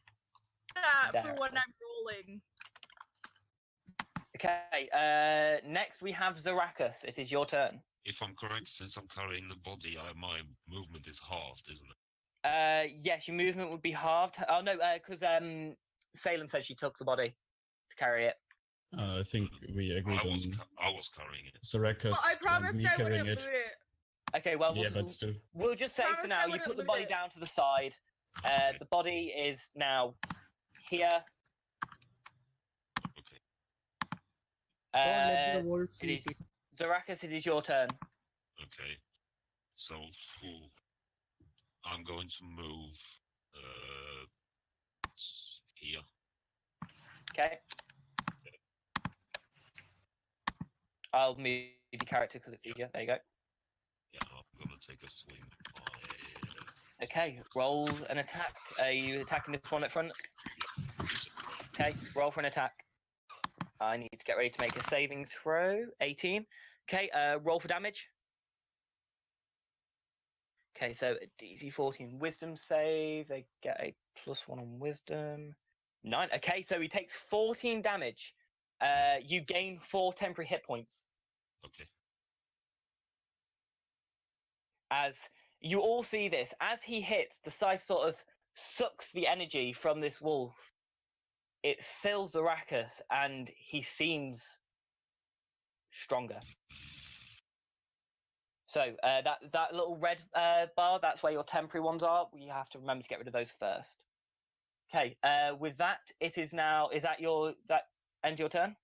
That There. for when I'm rolling. okay. Next we have Zarakus. It is your turn. If I'm correct, since I'm carrying the body, my movement is halved, isn't it? Yes, your movement would be halved. Oh no, because Salem said she took the body to carry it. I think we agreed I was, on I was carrying it. Sarakas Well, I and promised me I carrying wouldn't it. loot it. Okay, well, Yeah, but still. we'll just say for Promise now I you wouldn't put the loot body it. down to the side. Okay. The body is now here. Okay. Don't let the Uh, wolf it eat is it. Zarakas, it is your turn. Okay. So I'm going to move here. Okay. I'll move your character because it's easier. There you go. Yeah, I'm gonna take a swing. Okay, roll an attack. Are you attacking this one at front? Okay, roll for an attack. I need to get ready to make a saving throw. 18. Okay, roll for damage. Okay, so a DC 14 wisdom save. They get a +1 on wisdom. 9. Okay, so he takes 14 damage. You gain 4 temporary hit points. Okay. As you all see this, as he hits, the scythe sort of sucks the energy from this wolf. It fills the Rakus, and he seems stronger. So that little red bar, that's where your temporary ones are. We have to remember to get rid of those first. Okay. With that, it is now. Is that that end your turn?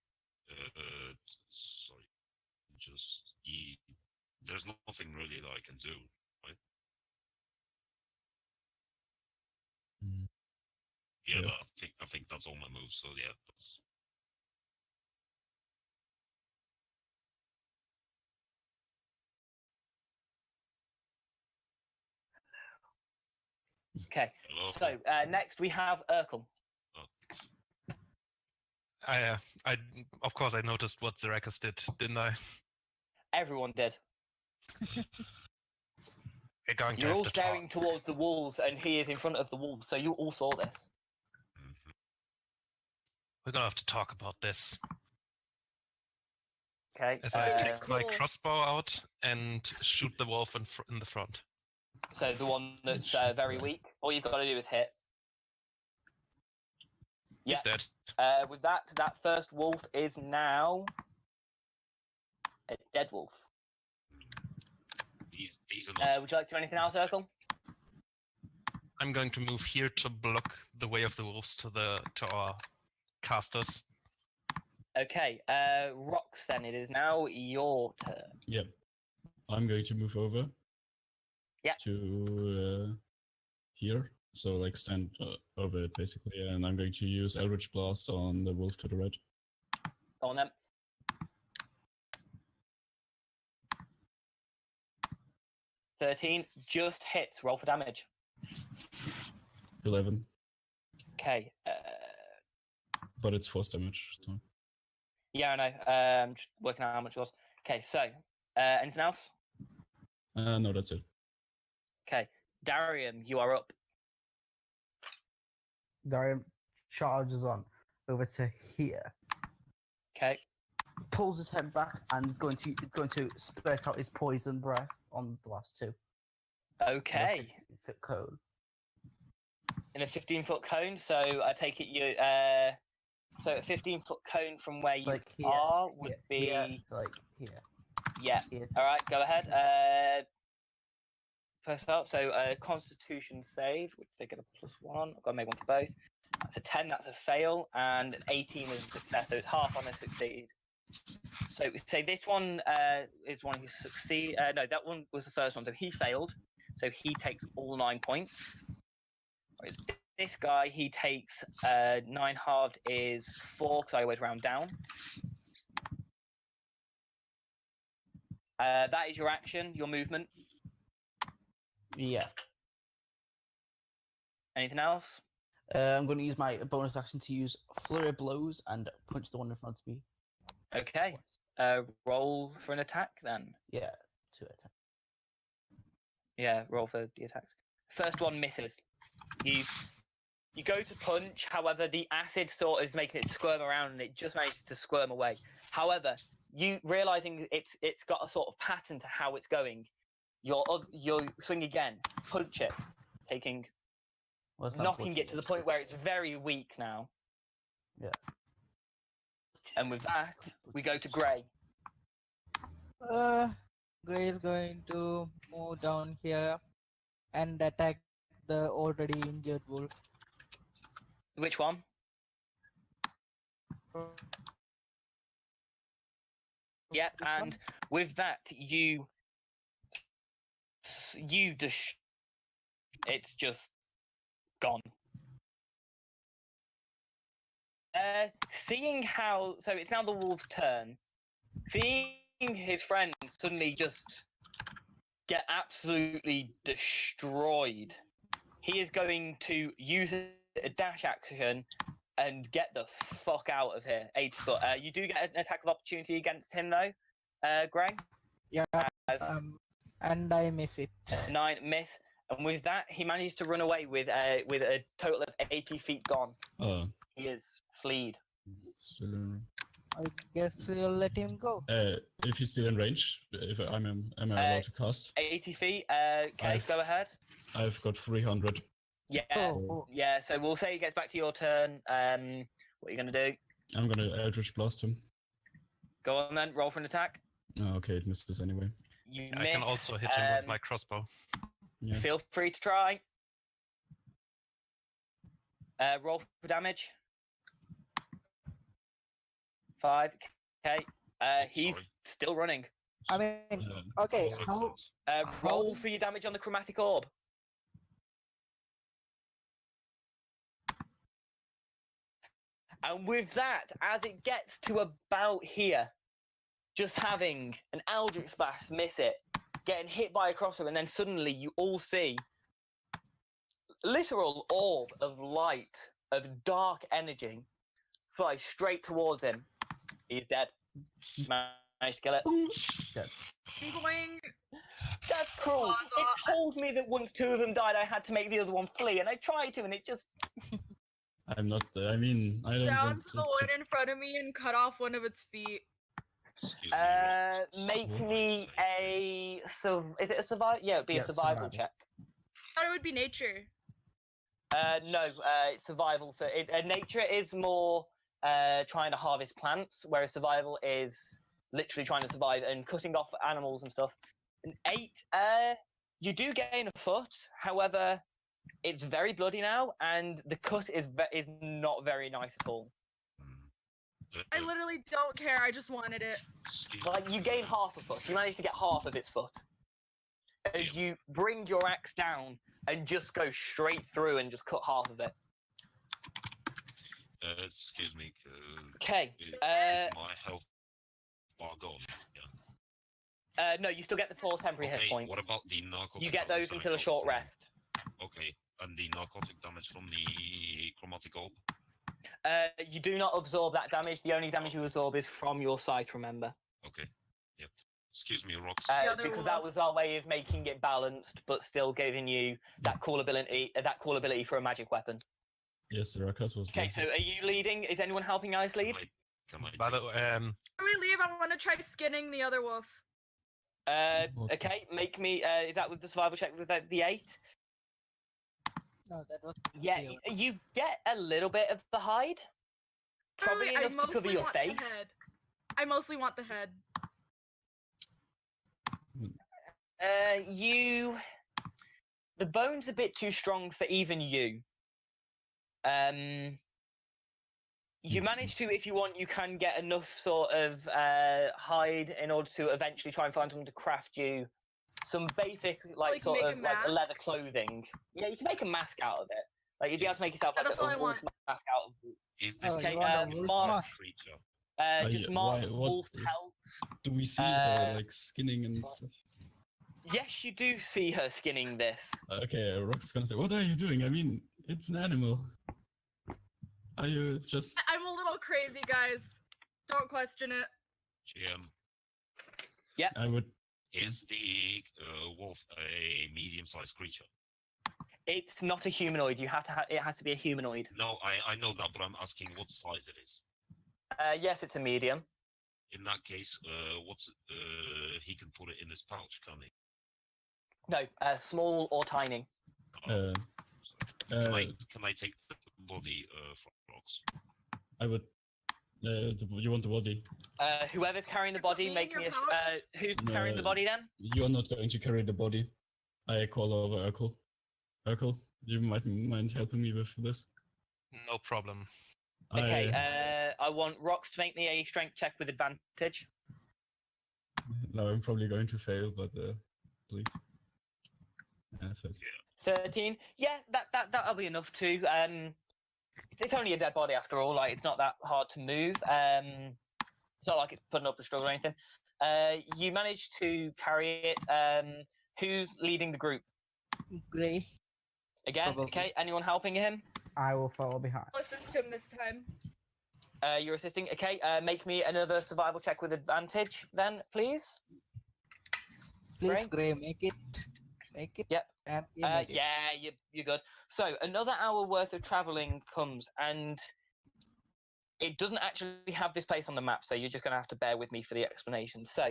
Sorry. Just there's nothing really that I can do, right? Mm. Yeah, Yeah. I think that's all my moves. So yeah, that's. Okay. Hello? So next we have Urkel. I of course I noticed what Zarakas did, didn't I? Everyone did. We're going to You're have all to staring talk. towards the walls, and he is in front of the walls. So you all saw this. Mhm. We're gonna have to talk about this. Okay. As I That's take my cool. crossbow out and shoot the wolf in the front. So the one that's Shoots very away. weak. All you've got to do is hit. Yeah. He's dead. With that first wolf is now a dead wolf. These are not. Would you like to do anything else, Urkel? I'm going to move here to block the way of the wolves to our casters. Okay. Rox, then it is now your turn. Yep. I'm going to move over. Yeah. To here. So like stand over it basically, and I'm going to use Eldritch Blast on the wolf to the right. Go on then. $13 just hits. Roll for damage. 11, Okay. but it's force damage. So. Yeah, I know. I'm just working out how much it was. Okay, so anything else? No, that's it. Okay, Darium, you are up. Darium charges on over to here, Okay. pulls his head back, and is going to spurt out his poison breath on the last two. Okay. 15-foot cone. In a 15-foot cone, so I take it you. So a 15-foot cone from where you Like here, are would be. Here, like here. Yeah. Here. All right, go ahead. First up, so Constitution save, which they get a +1. I've got to make one for both. That's a 10, that's a fail, and an 18 is a success. So it's half on a succeed. So say this one is one who succeed. No, that one was the first one. So he failed. So he takes all 9 points. Whereas this guy, he takes 9 halved is 4, because I always round down. That is your action, your movement. Yeah. Anything else? I'm going to use my bonus action to use Flurry of Blows and punch the one in front of me. Okay. Roll for an attack then. Yeah, 2 attack. Yeah, roll for the attacks. First one misses. You go to punch, however, the acid sort of is making it squirm around, and it just manages to squirm away. However, you realizing it's got a sort of pattern to how it's going, you'll swing again, punch it, taking Well, it's not knocking punching, it to the it's point just- where it's very weak now. And with that, we go to Grey. Gray is going to move down here and attack the already injured wolf. Which one? Yeah, This one? and with that, you it's just gone. Seeing how, so it's now the wolf's turn. Seeing his friend suddenly just get absolutely destroyed, he is going to use a dash action and get the fuck out of here. 80 foot. You do get an attack of opportunity against him though, Gray. Yeah, As and I miss it. 9 miss, and with that, he manages to run away with a total of 80 feet gone. Oh, He is fleed. still in. I guess we'll let him go. If he's still in range, if am I allowed to cast? 80 feet. Okay, I've- go ahead. I've got 300. Yeah, Oh, yeah. So we'll say he gets back to your turn. What are you gonna do? I'm gonna Eldritch Blast him. Go on then. Roll for an attack. Oh, okay, it misses anyway. You I can miss, also hit him with my crossbow. Yeah. Feel free to try. Roll for damage. 5. Okay. He's Sorry. still running. I mean, okay, how? Roll for your damage on the chromatic orb. And with that, as it gets to about here, just having an Eldritch Blast miss it, getting hit by a crossbow, and then suddenly you all see literal orb of light, of dark energy, fly straight towards him. He's dead. Managed to kill it. I'm going. That's cruel. Paws It off. told me that once 2 of them died, I had to make the other one flee, and I tried to, and it just... I'm not. I mean, I don't Down want to the one in front of me and cut off one of its feet. Excuse me, Rox. Make What? me a... Is it a survival? Yeah, it'd be Yeah, a survival survival. check. I thought it would be nature. No, it's survival. For nature is more trying to harvest plants, whereas survival is literally trying to survive and cutting off animals and stuff. An 8, you do gain a foot. However, it's very bloody now, and the cut is not very nice at all. I literally don't care. I just wanted it. Excuse Like, me, you gain half a foot. You manage to get half of its foot as you bring your axe down and just go straight through and just cut half of it. Excuse me. Okay. Is my health bar gone? Yeah. No, you still get the 4 temporary hit Okay, points. what about the narcotic You get damage those that I until a got short from- rest. Okay, and the narcotic damage from the chromatic orb? You do not absorb that damage. The only damage you absorb is from your sight, remember? Okay, yep. Excuse me, Rox. The other Because that wolf. was our way of making it balanced, but still giving you that cool ability for a magic weapon. Yes, the Rakas was. Okay, so are you leading? Is anyone helping Ice lead? Can I By the take- way, Before we leave, I want to try skinning the other wolf. What? Okay, make me. Is that with the survival check with the 8? No, that was. Yeah, you get a little bit of the hide. Probably I enough to cover mostly your want face. The head. I mostly want the head. The bone's a bit too strong for even you. You manage to, if you want, you can get enough sort of hide in order to eventually try and find someone to craft you some basic, Like, sort make a of like a leather mask? clothing. Yeah, you can make a mask out of it. Like you'd be able to make yourself Yeah, like that's all I a wolf want. mask out of. Is this Oh, Okay, you want a a wolf Mark- mask? creature? Just Why- mark what- wolf pelt. Do we see Uh, her like skinning and stuff? Yes, you do see her skinning this. Okay, Rock's gonna say, "What are you doing? I mean, it's an animal. Are you just?" I'm a little crazy, guys. Don't question it. GM, I would. is the wolf a medium-sized creature? It's not a humanoid. You have to. It has to be a humanoid. No, I know that, but I'm asking what size it is. Yes, it's a medium. In that case, he can put it in his pouch, can he? No, small or tiny. Oh, Uh, sorry. uh, Can I take the body from Rox? I would. You want the body? Whoever's carrying the You put body, me make in me your a. pouch? Who's carrying the No. body then? You are not going to carry the body. I call over Urkel. Urkel, you might mind helping me with this. No problem. Okay. I want Rox to make me a strength check with advantage. No, I'm probably going to fail, but please. 13. Yeah, that'll be enough too. It's only a dead body after all. Like, it's not that hard to move. It's not like it's putting up a struggle or anything. You managed to carry it. Who's leading the group? Gray. Again, Probably. okay. Anyone helping him? I will follow behind. I'll assist him this time. You're assisting. Okay. Make me another survival check with advantage, then, please. Please, Gray, make it. Make it. Yep. And you made it. Yeah, you're good. So another hour worth of traveling comes, and it doesn't actually have this place on the map, so you're just going to have to bear with me for the explanation. So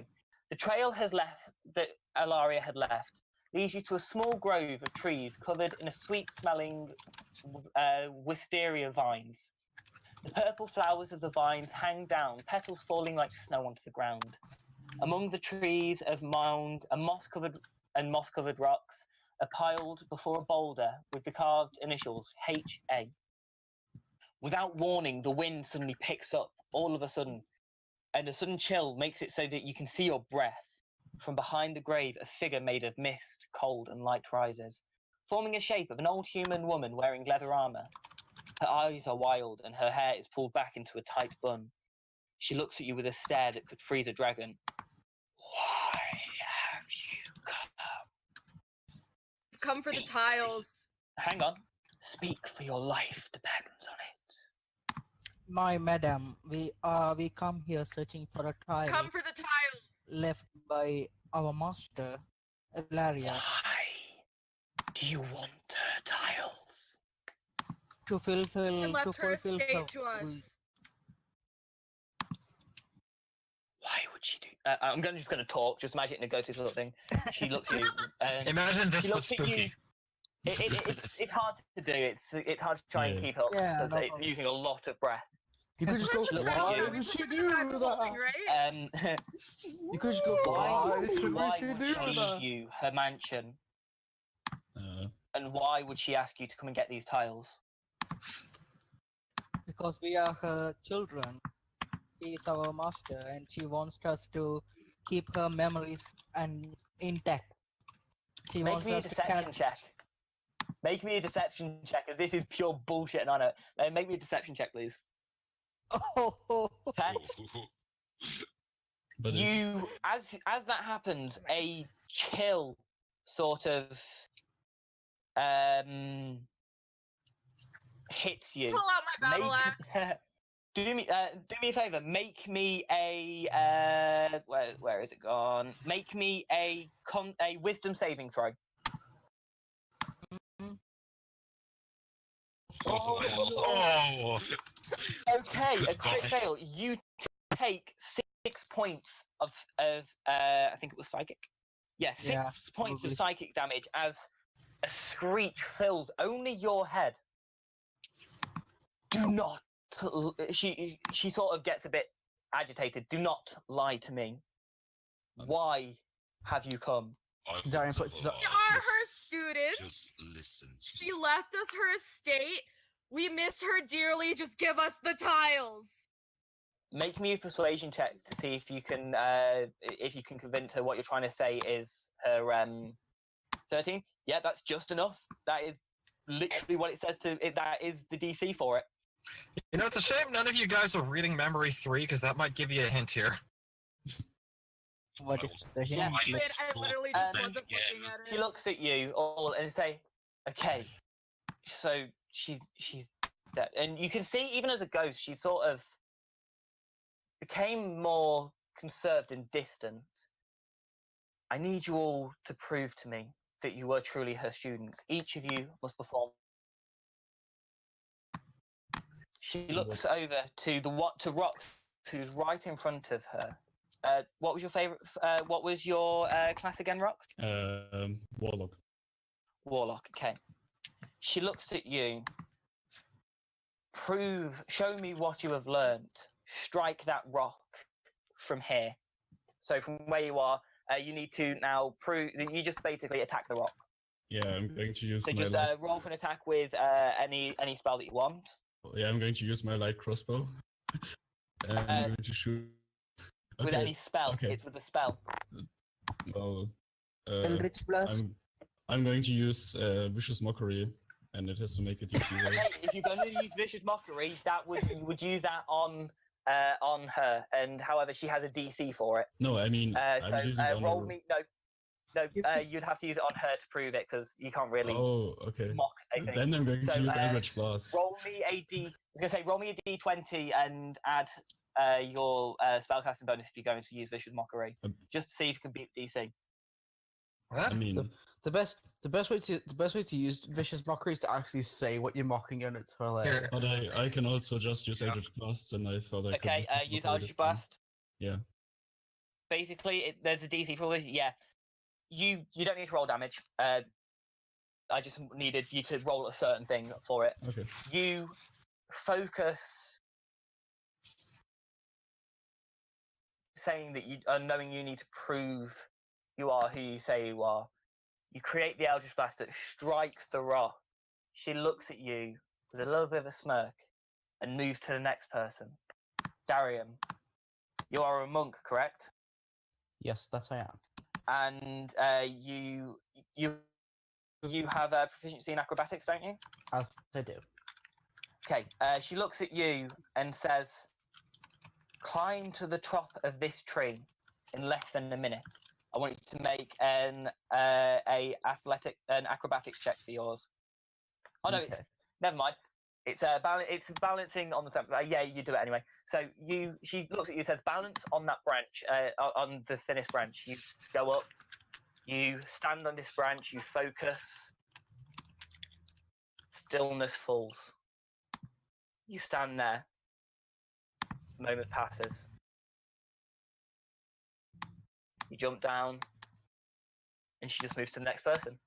the trail has left that Alaria had left leads you to a small grove of trees covered in a sweet-smelling wisteria vines. The purple flowers of the vines hang down, petals falling like snow onto the ground. Among the trees of mound and moss-covered rocks are piled before a boulder with the carved initials H.A. Without warning, the wind suddenly picks up all of a sudden, and a sudden chill makes it so that you can see your breath. From behind the grave, a figure made of mist, cold and light rises, forming a shape of an old human woman wearing leather armor. Her eyes are wild, and her hair is pulled back into a tight bun. She looks at you with a stare that could freeze a dragon. Why have you come? Come for the tiles. Hang on. Speak, for your life depends on it. My madam, we come here searching for a tile Come for the tiles. left by our master, Alaria, Why do you want her tiles? to And fulfill left her her estate to will. us. Why would she do? I'm just going to talk. Just imagine it go to sort of thing. She looks at you. And Imagine this she was looks at you. spooky. It's hard to do. It's hard to try and Yeah. keep up Yeah, because no it's problem. using a lot of breath. You could just go, Look Look at why you. did she Look at do the guy holding, that? right? You could just go, why Why should she would do she that? leave you her mansion? Uh, And why would she ask you to come and get these tiles? Because we are her children. He is our master, and she wants us to keep her memories and intact. She Make wants me a us to deception check. Make me a deception check, as this is pure bullshit and I know it. Make me a deception check, please. Oh, Okay? but if, You, as that happens, a chill sort of hits you. Pull out my battle axe. Do me a favor. Make me a where is it gone? Make me a wisdom saving throw. Oh, Okay, a crit fail. You take 6 points of I think it was psychic. Yeah, 6 Yeah, points probably. of psychic damage as a screech fills only your head. Do not. She sort of gets a bit agitated. Do not lie to me. Why have you come? Darian puts his up. We are her students. Just listen. To She left us her estate. We miss her dearly. Just give us the tiles. Make me a persuasion check to see if you can convince her what you're trying to say is her 13. Yeah, that's just enough. That is literally what it says to it. That is the DC for it. You know, it's a shame none of you guys are reading Memory 3, because that might give you a hint here. what is the Yeah. hint? Wait, I literally just Um, wasn't looking at She it. looks at you all and say, "Okay, so she's dead." And you can see, even as a ghost, she sort of became more conserved and distant. I need you all to prove to me that you were truly her students. Each of you must perform. She looks over to Rox, who's right in front of her. What was your favorite? What was your class again, Rox? Warlock. Warlock. Okay. She looks at you. show me what you have learned. Strike that rock from here. So from where you are, you need to now prove. You just basically attack the rock. Yeah, I'm going to use So my just roll for an attack with any spell that you want. Yeah, I'm going to use my light crossbow. And I'm going to shoot. With any spell. okay. It's with a spell. Well, Eldritch Blast. I'm going to use Vicious Mockery, and it has to make a DC roll. Okay, if you're going to use Vicious Mockery, you would use that on her, and however she has a DC for it. No, I mean, so using it on roll her. me you'd have to use it on her to prove it because you can't really Oh, okay. mock anything. Then I'm going to use Eldritch Blast. Roll me a D20 and add your spellcasting bonus if you're going to use Vicious Mockery, just to see if you can beat DC. I mean, the best way to use Vicious Mockery is to actually say what you're mocking, and it's hilarious. but I can also just use Eldritch Blast, and I thought I could. Okay, use mockery Eldritch this time. Blast. Yeah. Basically, there's a DC for this. Yeah, you don't need to roll damage. I just needed you to roll a certain thing for it. Okay. You focus, saying that you knowing you need to prove you are who you say you are. You create the Eldritch Blast that strikes the rock. She looks at you with a little bit of a smirk and moves to the next person. Darian, you are a monk, correct? Yes, that I am. And you have a proficiency in acrobatics, don't you? As I do. Okay. She looks at you and says, "Climb to the top of this tree in less than a minute. I want you to make an acrobatics check for yours." Oh no, Okay. it's never mind. It's it's balancing on the top. Yeah, you do it anyway. So she looks at you and says, "Balance on that branch, on the thinnest branch." You go up. You stand on this branch. You focus. Stillness falls. You stand there. The moment passes. You jump down, and she just moves to the next person.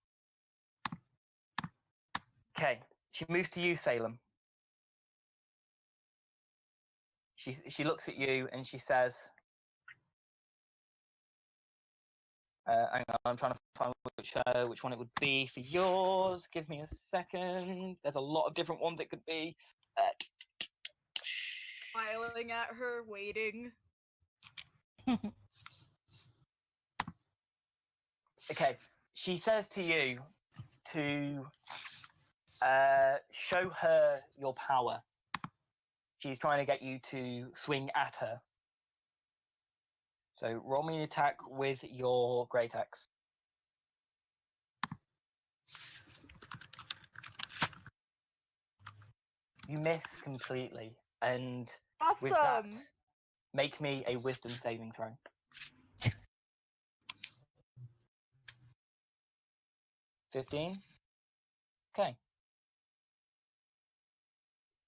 Okay, she moves to you, Salem. She looks at you and she says, hang on, I'm trying to find which one it would be for yours. Give me a second. There's a lot of different ones it could be. Smiling at her, waiting. Okay, she says to you to show her your power. She's trying to get you to swing at her. So roll me an attack with your Great Axe. You miss completely, and with that, Awesome. make me a Wisdom saving throw. 15. Okay.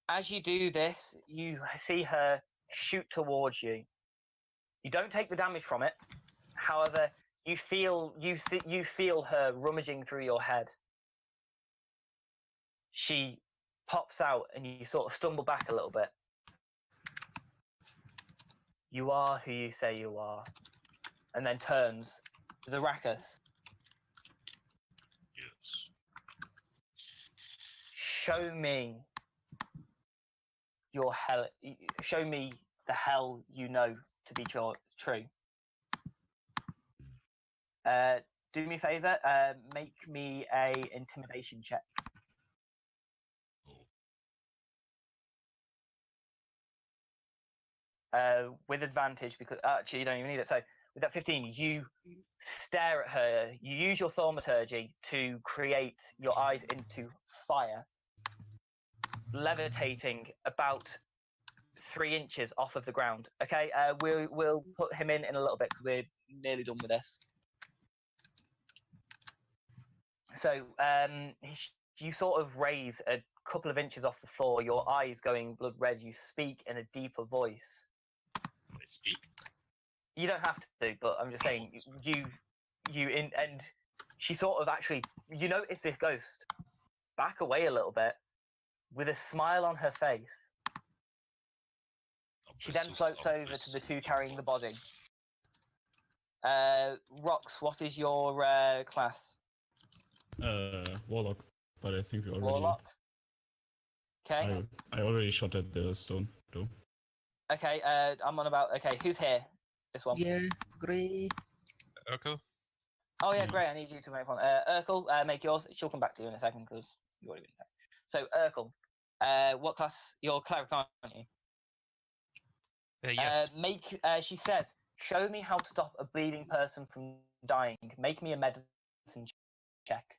As you do this, you see her shoot towards you. You don't take the damage from it. However, you feel her rummaging through your head. She pops out, and you sort of stumble back a little bit. You are who you say you are, and then turns. Zarakis. Yes. Show me your hell. Show me the hell you know to be true. Do me a favor. Make me a intimidation check. With advantage, because actually you don't even need it. So with that 15, you stare at her. You use your thaumaturgy to create your eyes into fire, levitating about 3 inches off of the ground. Okay, we'll put him in a little bit because we're nearly done with this. So you sort of raise a couple of inches off the floor, your eyes going blood red. You speak in a deeper voice. I speak. You don't have to, but I'm just saying and she sort of actually, you notice this ghost back away a little bit, with a smile on her face. She then floats over to the two carrying the body. Rox, what is your class? Warlock, but I think we already. Warlock. Okay. I already shot at the stone, though. Okay. I'm on about. Okay, who's here? This one. Yeah, Grey. Urkel? Oh yeah, great. I need you to make one. Urkel, make yours. She'll come back to you in a second because you've already been there. So Urkel, what class? You're cleric, aren't you? Yes. She says, show me how to stop a bleeding person from dying. Make me a medicine check.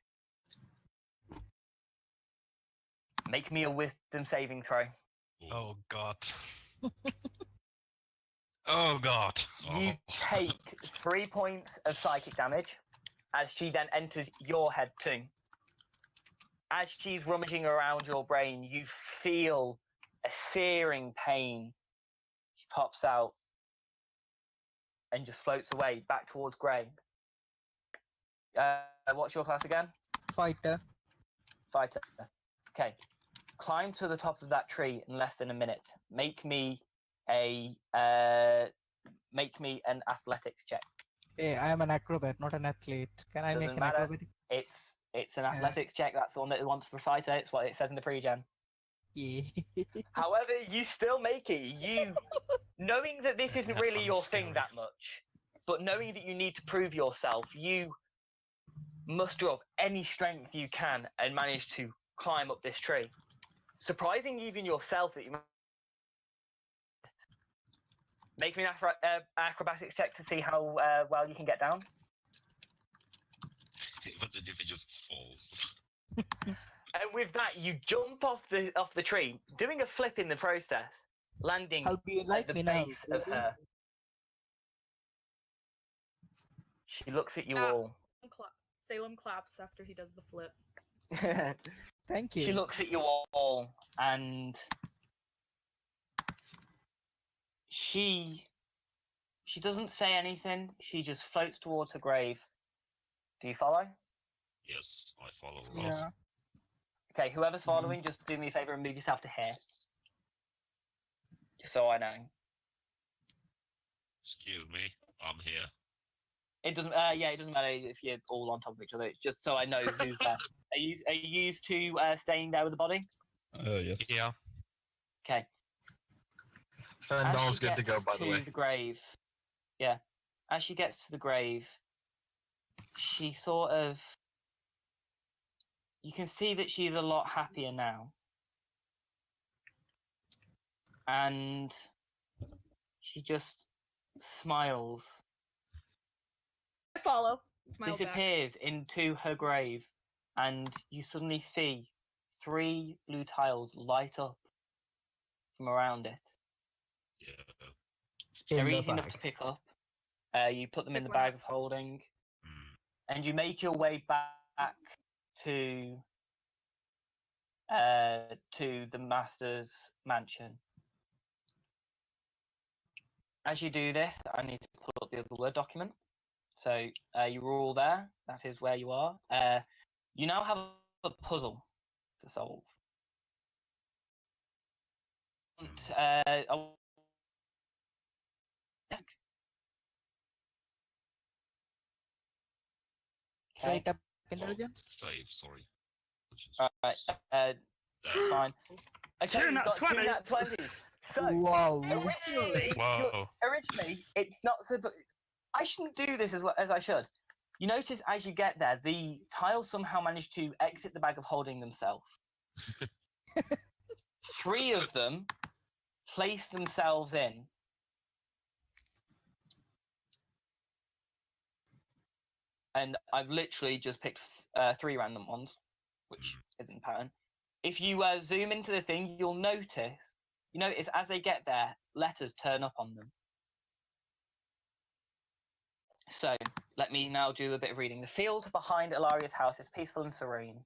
Make me a wisdom saving throw. Oh god. Oh god. You take 3 points of psychic damage as she then enters your head too. As she's rummaging around your brain, you feel a searing pain. She pops out and just floats away back towards Grey. What's your class again? Fighter. Fighter. Okay. Climb to the top of that tree in less than a minute. Make me an athletics check. Hey, I am an acrobat, not an athlete. Can I Doesn't make an matter. acrobatic? It's an athletics check. That's the one that it wants for fighter. It's what it says in the pre-gen. Yeah. However, you still make it. You knowing that this isn't really your thing that much, but knowing that you need to prove yourself, you muster up any strength you can and manage to climb up this tree. Surprising even yourself that you make me an acrobatics check to see how well you can get down. What if it just falls? And with that, you jump off the tree, doing a flip in the process, landing How do you like at me the now? base of her. She looks at you Ah. all. Salem claps after he does the flip. Thank you. She looks at you all, and she doesn't say anything. She just floats towards her grave. Do you follow? Yes, I follow Ross. Yeah. Okay, whoever's following, just do me a favor and move yourself to here. Just so I know. Excuse me, I'm here. It doesn't. It doesn't matter if you're all on top of each other. It's just so I know who's there. Are you used to staying there with the body? Yes. Yeah. Okay. Fendal's good to go, by the way. The grave. Yeah. As she gets to the grave, she sort of. You can see that she's a lot happier now. And she just smiles. I follow. Smile back. Disappears into her grave, and you suddenly see 3 blue tiles light up from around it. Yeah. They're In the easy enough bag. to pick up. You put them in the Pick one bag up. of holding, Mm. and you make your way back to the master's mansion. As you do this, I need to pull up the other Word document. So you were all there. That is where you are. You now have a puzzle to solve. I'll- Okay. Straight up Oh, intelligence. save, sorry. Alright, that's There. fine. Okay, Two you've nat got 2 20. nat 20s. So, Wow. originally, it's not so. I shouldn't do this as I should. You notice as you get there, the tiles somehow manage to exit the bag of holding themselves. 3 of them place themselves in. And I've literally just picked 3 random ones, which isn't pattern. If you zoom into the thing, you'll notice. You notice as they get there, letters turn up on them. So, let me now do a bit of reading. The field behind Ilaria's house is peaceful and serene.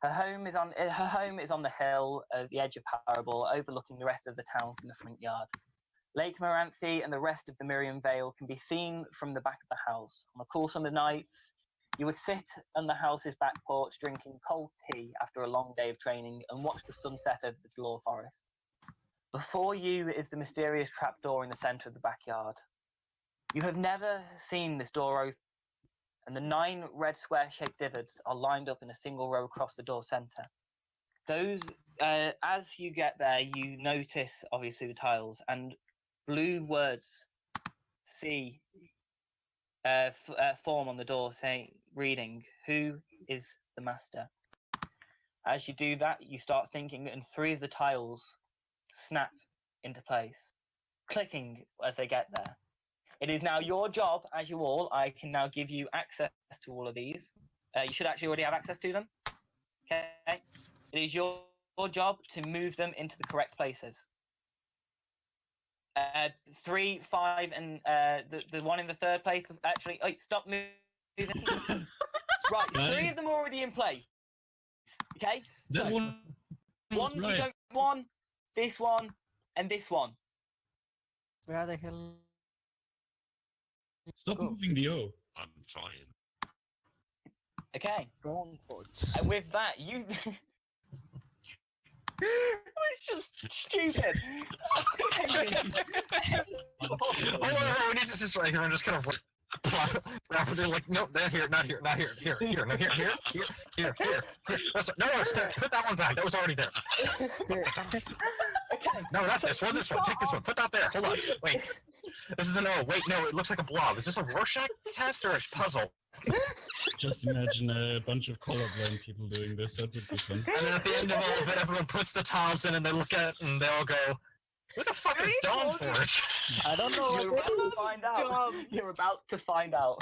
Her home is on the hill at the edge of Parable, overlooking the rest of the town from the front yard. Lake Moranthi and the rest of the Miriam Vale can be seen from the back of the house. On the cool summer nights, You would sit on the house's back porch drinking cold tea after a long day of training and watch the sunset over the Dlor forest. Before you is the mysterious trapdoor in the centre of the backyard. You have never seen this door open, and the 9 red square-shaped divots are lined up in a single row across the door centre. Those, as you get there, you notice, obviously, the tiles, and blue words form on the door reading, "Who is the master?" As you do that, you start thinking, and 3 of the tiles snap into place, clicking as they get there. It is now your job, as you all, I can now give you access to all of these. You should actually already have access to them. Okay? It is your job to move them into the correct places. 3, 5, and the one in the third place. Actually, stop moving. Right, 3 of them are already in place. Okay. That So, one was one right. you don't want, this one, and this one. Where the hell? Stop Go. moving the O. I'm trying. Okay. Wrong forts. And with that, you. It's just stupid. Oh, we need to just right here. I'm just kind of rapidly like, no, they're here, not here, not here, here, here, no, here. That's no, put that one back. That was already there. No, not this one. This one. Take this one. Put that there. Hold on. Wait. This is an O. Wait, no, it looks like a blob. Is this a Rorschach test or a puzzle? Just imagine a bunch of colorblind people doing this. That would be fun. And then at the end of all of it, everyone puts the tiles in and they look at it and they all go, "What the fuck is Very cold. Dawnforge?" I don't know You're what about to find out. Dumb. You're about to find out.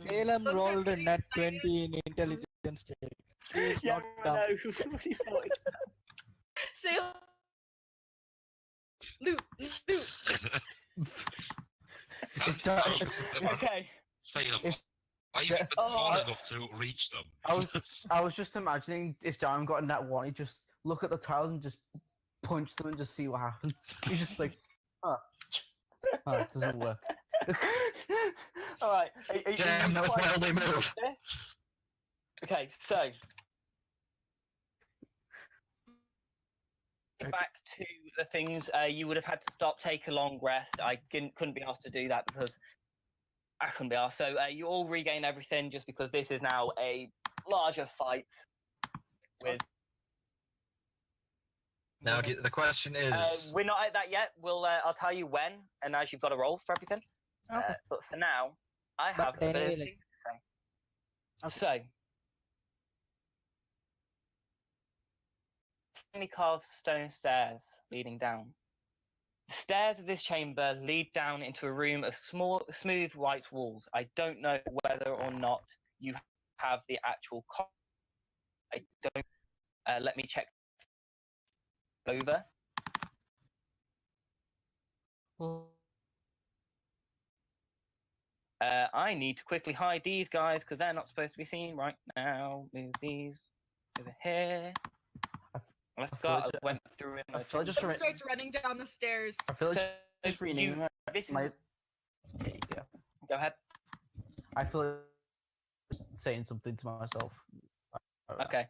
Salem Those are rolled a pretty net exciting. 20 in intelligence check. He is Yeah, not I dumb. know. What he sorted. Say loot. If Jar- Okay. Salem, If- are you even Oh, tall I- enough to reach them? I was just imagining if Darren got in that one, he'd just look at the tiles and just punch them and just see what happens. He's just like, it doesn't work. All right. Damn, that was my only move. Okay, so back to the things you would have had to stop, take a long rest. I couldn't be asked to do that because I couldn't be asked. So you all regain everything just because this is now a larger fight with. Now the question is, We're not at that yet. I'll tell you when, and as you've got a roll for everything. Okay. But for now, I But have a bit anyway, of like- things to say. So, finely carved stone stairs leading down. The stairs of this chamber lead down into a room of smooth white walls. I don't know whether or not you have the actual. I don't. Let me check. Over. I need to quickly hide these guys because they're not supposed to be seen right now. Move these over here. I went through it. I feel like just He re- starts running down the stairs. I feel like So just renaming it. this is, My, go ahead. I feel like just saying something to myself. Okay.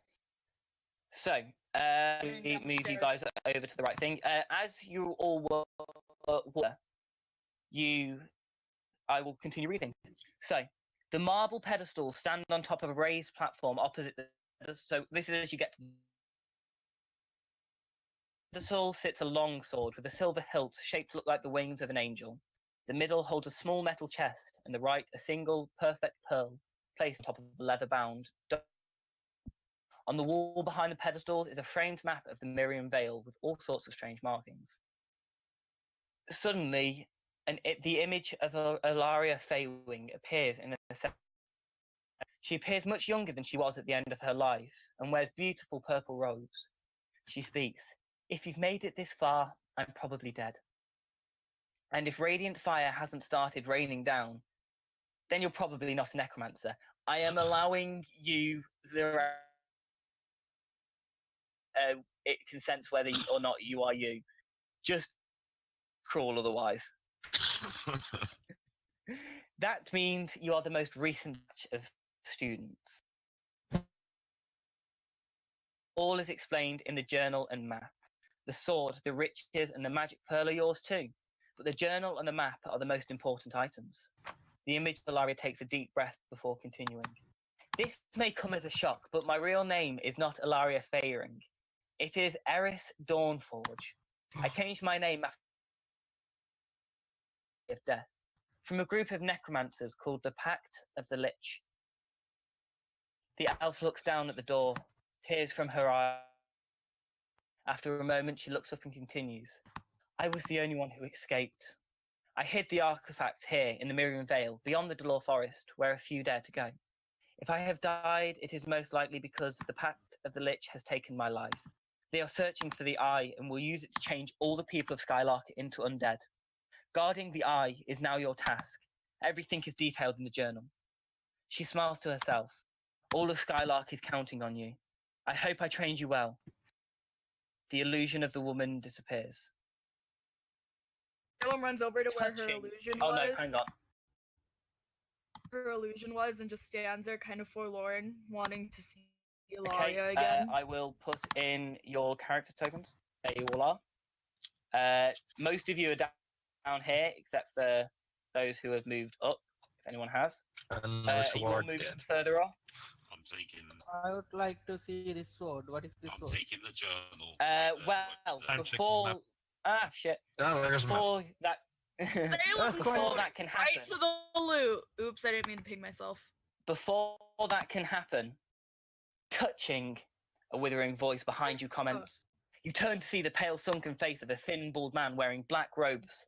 So, Running down the move you stairs. guys over to the right thing. As you all were, I will continue reading. So, the marble pedestals stand on top of a raised platform opposite the. So, this is as you get to. The pedestal sits a long sword with a silver hilt shaped to look like the wings of an angel. The middle holds a small metal chest, and the right a single perfect pearl placed on top of a leather-bound. On the wall behind the pedestals is a framed map of the Miriam Vale with all sorts of strange markings. Suddenly, the image of Ilaria Faywing appears in the center. She appears much younger than she was at the end of her life and wears beautiful purple robes. She speaks. If you've made it this far, I'm probably dead. And if radiant fire hasn't started raining down, then you're probably not a necromancer. I am allowing you, Zera. It consents whether or not you are you. Just crawl otherwise. That means you are the most recent batch of students. All is explained in the journal and map. The sword, the riches, and the magic pearl are yours too. But the journal and the map are the most important items. The image of Ilaria takes a deep breath before continuing. This may come as a shock, but my real name is not Ilaria Feyring. It is Eris Dawnforge. I changed my name after death from a group of necromancers called the Pact of the Lich. The elf looks down at the door, tears from her eyes. After a moment, she looks up and continues. I was the only one who escaped. I hid the artifact here in the Miriam Vale, beyond the Delore Forest, where a few dare to go. If I have died, it is most likely because the Pact of the Lich has taken my life. They are searching for the Eye and will use it to change all the people of Skylark into undead. Guarding the Eye is now your task. Everything is detailed in the journal. She smiles to herself. All of Skylark is counting on you. I hope I trained you well. The illusion of the woman disappears. Salem runs over to where her Touching. illusion Oh was. no, hang on. Her illusion was, and just stands there kind of forlorn, wanting to see Okay, Ilaria again. I will put in your character tokens. There you all are. Most of you are down here, except for those who have moved up, if anyone has. And Are the you all sword moving dead. further on? I'm taking. I would like to see this sword. What is this I'm sword? taking the journal. right there, Well, right there. I'm checking the before... map. Ah, shit. Oh, there's my. Before that... Salem before goes that can right happen... to the loot. Oops, I didn't mean to ping myself. Before that can happen, touching a withering voice behind you comments. You turn to see the pale sunken face of a thin, bald man wearing black robes,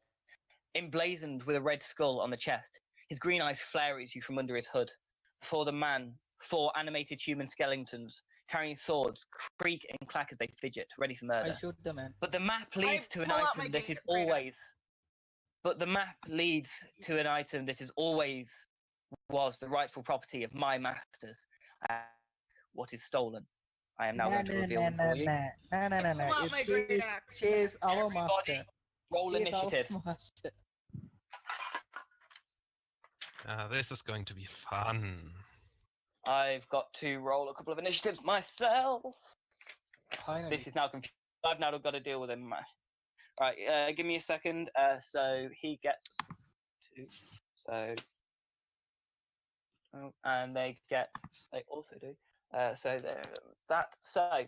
emblazoned with a red skull on the chest. His green eyes flare at you from under his hood. Before the man, 4 animated human skeletons carrying swords creak and clack as they fidget, ready for murder. I shoot the man. But the map leads to an pull out my item that is great always... axe. But the map leads to an item that is always was the rightful property of my masters. What is stolen? I am now going to reveal them for you. No. Pull out my great It axe. is our Everybody, master. roll She is our initiative. master. This is going to be fun. I've got to roll a couple of initiatives myself. Finally. This is now confusing. I've now got to deal with him. Right, give me a second. So he gets 2. So, and they also do. So there, that. So,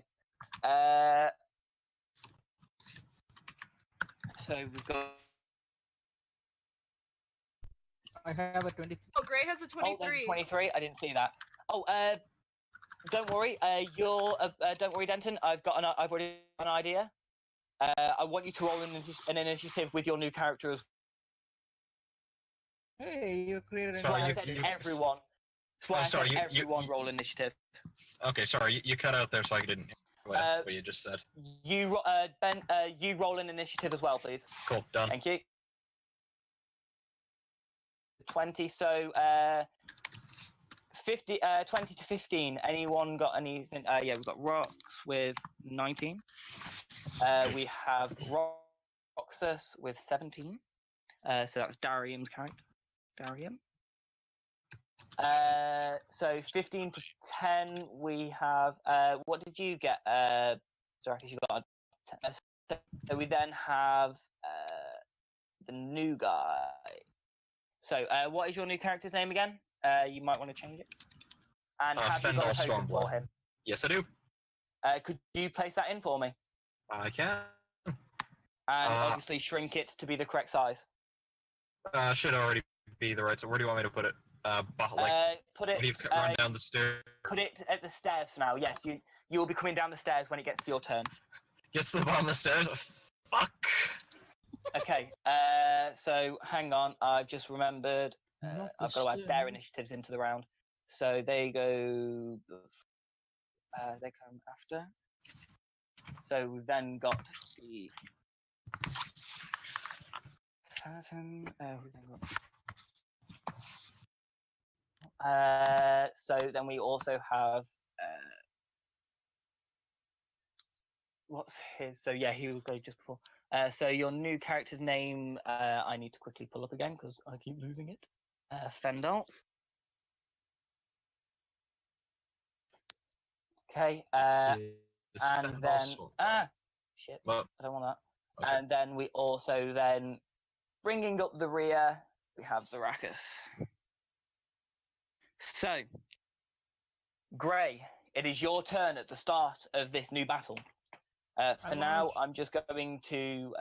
so we've got. I have a 23. Oh, Gray has a Oh, there's 23. a 23. I didn't see that. Oh, don't worry. Don't worry, Denton. I've already got an idea. I want you to roll an initiative with your new character as Hey, you created well. Sorry, I you- said you- everyone. That's why I'm I sorry, said you- everyone roll initiative. Okay, sorry, you cut out there, so I didn't hear what you just said. You, Ben, you roll an initiative as well, please. Cool, done. Thank you. 20. So, 20 to 15. Anyone got anything? Yeah, we've got Rox with 19. We have Roxas with 17. So that's Darium's character. Darium. So 15 to 10. We have. What did you get? Sorry, you got. So we then have the new guy. So, what is your new character's name again? You might want to change it. And have you got a Fendel token for Stormblood. him? Yes, I do. Could you place that in for me? I can. And obviously shrink it to be the correct size. Should already be the right. So where do you want me to put it? Put it. when you run down the stairs. Put it at the stairs for now. Yes, you will be coming down the stairs when it gets to your turn. Gets to the bottom of the stairs. Fuck. Okay. So hang on. I've just remembered. Not the I've got to add their stairs. initiatives into the round. So they go. They come after. So we've then got the. We've then got. So then we also have. What's his? So yeah, he will go just before. So your new character's name, I need to quickly pull up again because I keep losing it. Fendel. Okay, Is and Fendel then so- shit, Well, I don't want that. okay. And then we also then bringing up the rear, we have Zarakis. So, Grey, it is your turn at the start of this new battle. For now, I'm just going to.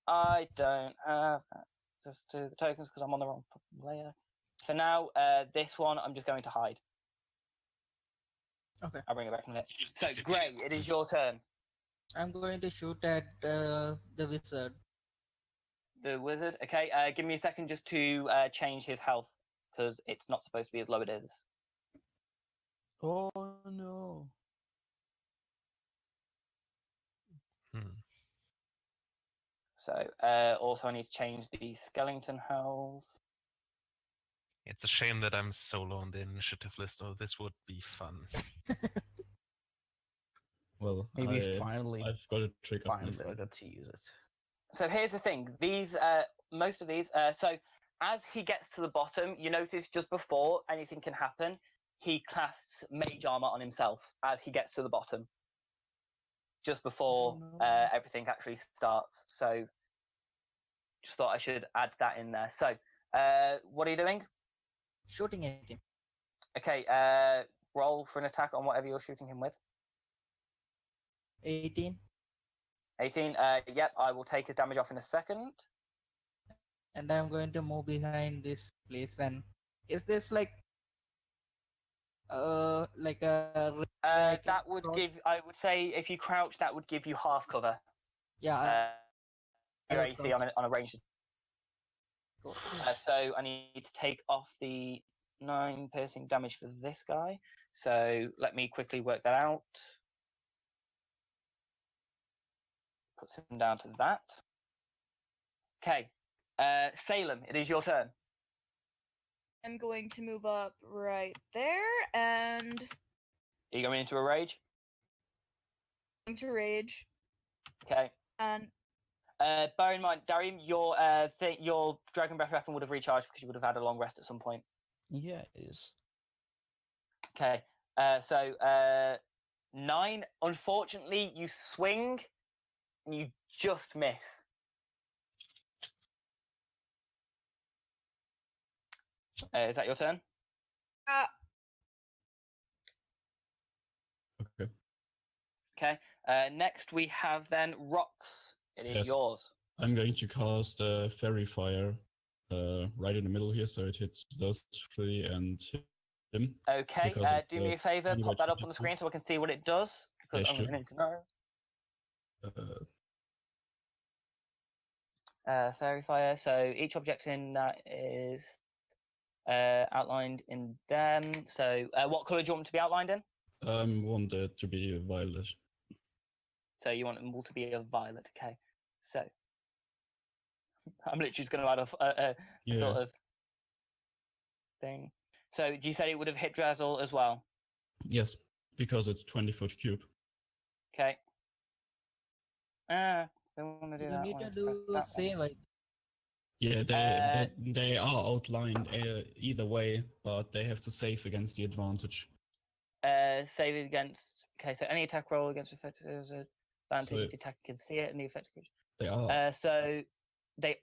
I don't have access to the tokens because I'm on the wrong layer. For now, this one I'm just going to hide. Okay. I'll bring it back in a minute. So, Grey, it is your turn. I'm going to shoot at the wizard. The wizard. Okay, give me a second just to change his health because it's not supposed to be as low as it is. Oh no. So, also I need to change the skeleton health. It's a shame that I'm solo on the initiative list, or this would be fun. Well, Maybe finally I've got a trick up my I sleeve. got to use it. So here's the thing: these, most of these. So as he gets to the bottom, you notice just before anything can happen, he casts mage armor on himself as he gets to the bottom. Just before everything actually starts. So just thought I should add that in there. So what are you doing? Shooting at him. Okay, roll for an attack on whatever you're shooting him with. 18. 18. Yep, I will take his damage off in a second. And I'm going to move behind this place. And is this like a That would give. I would say if you crouch, that would give you half cover. Yeah. Your I AC on a range. Cool. So I need to take off the 9 piercing damage for this guy. So let me quickly work that out. Puts him down to that. Okay. Salem, it is your turn. I'm going to move up right there and Are you going into a rage? into rage. Okay. And Bear in mind, Darium, your your Dragon Breath weapon would have recharged because you would have had a long rest at some point. Yeah, it is. Okay. So 9. Unfortunately, you swing and you just miss. Is that your turn? Okay. Okay. Next we have then Rox. It is Yes. yours. I'm going to cast Fairy Fire right in the middle here, so it hits those 3 and him. Okay. Because of Do me the a favor. tiny Pop that bit up on the screen so I can see what it does. Because Yeah, I'm sure. going to know. Uh, Fairy Fire. So each object in that is outlined in them. So what colour do you want them to be outlined in? want it to be violet. So you want them all to be a violet. Okay. So I'm literally just going to add a Yeah. sort of thing. So do you say it would have hit Drazzle as well? Yes, because it's 20-foot cube. Okay. Don't want to do You that. need want to press do that a one. save. Yeah, they are outlined either way, but they have to save against the advantage. Save it against. Okay, so any attack roll against effective is an advantage So if the attacker can see it and the effective creature. They are So they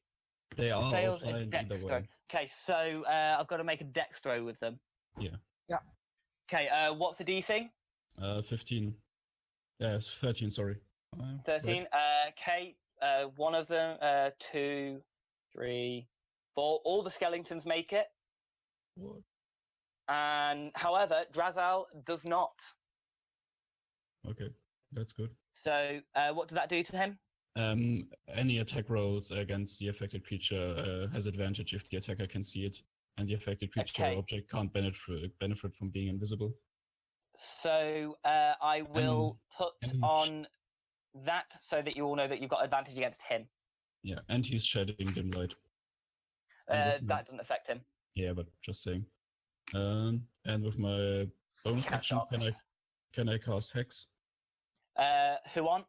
fails a outlined dex either throw. way. Okay, so I've got to make a dex throw with them. Yeah. Yeah. Okay, what's the DC? 15. Yes, 13. Sorry. 13. Okay, one of them, 2, 3, 4. All the skeletons make it. What? And however, Drazal does not. Okay, that's good. So what does that do to him? Any attack rolls against the affected creature has advantage if the attacker can see it, and the affected creature Okay. or object can't benefit from being invisible. So I will put and- on that so that you all know that you've got advantage against him. Yeah, and he's shedding dim light. And with my- That doesn't affect him. Yeah, but just saying. And with my bonus Catch action, up. can I cast Hex Who on?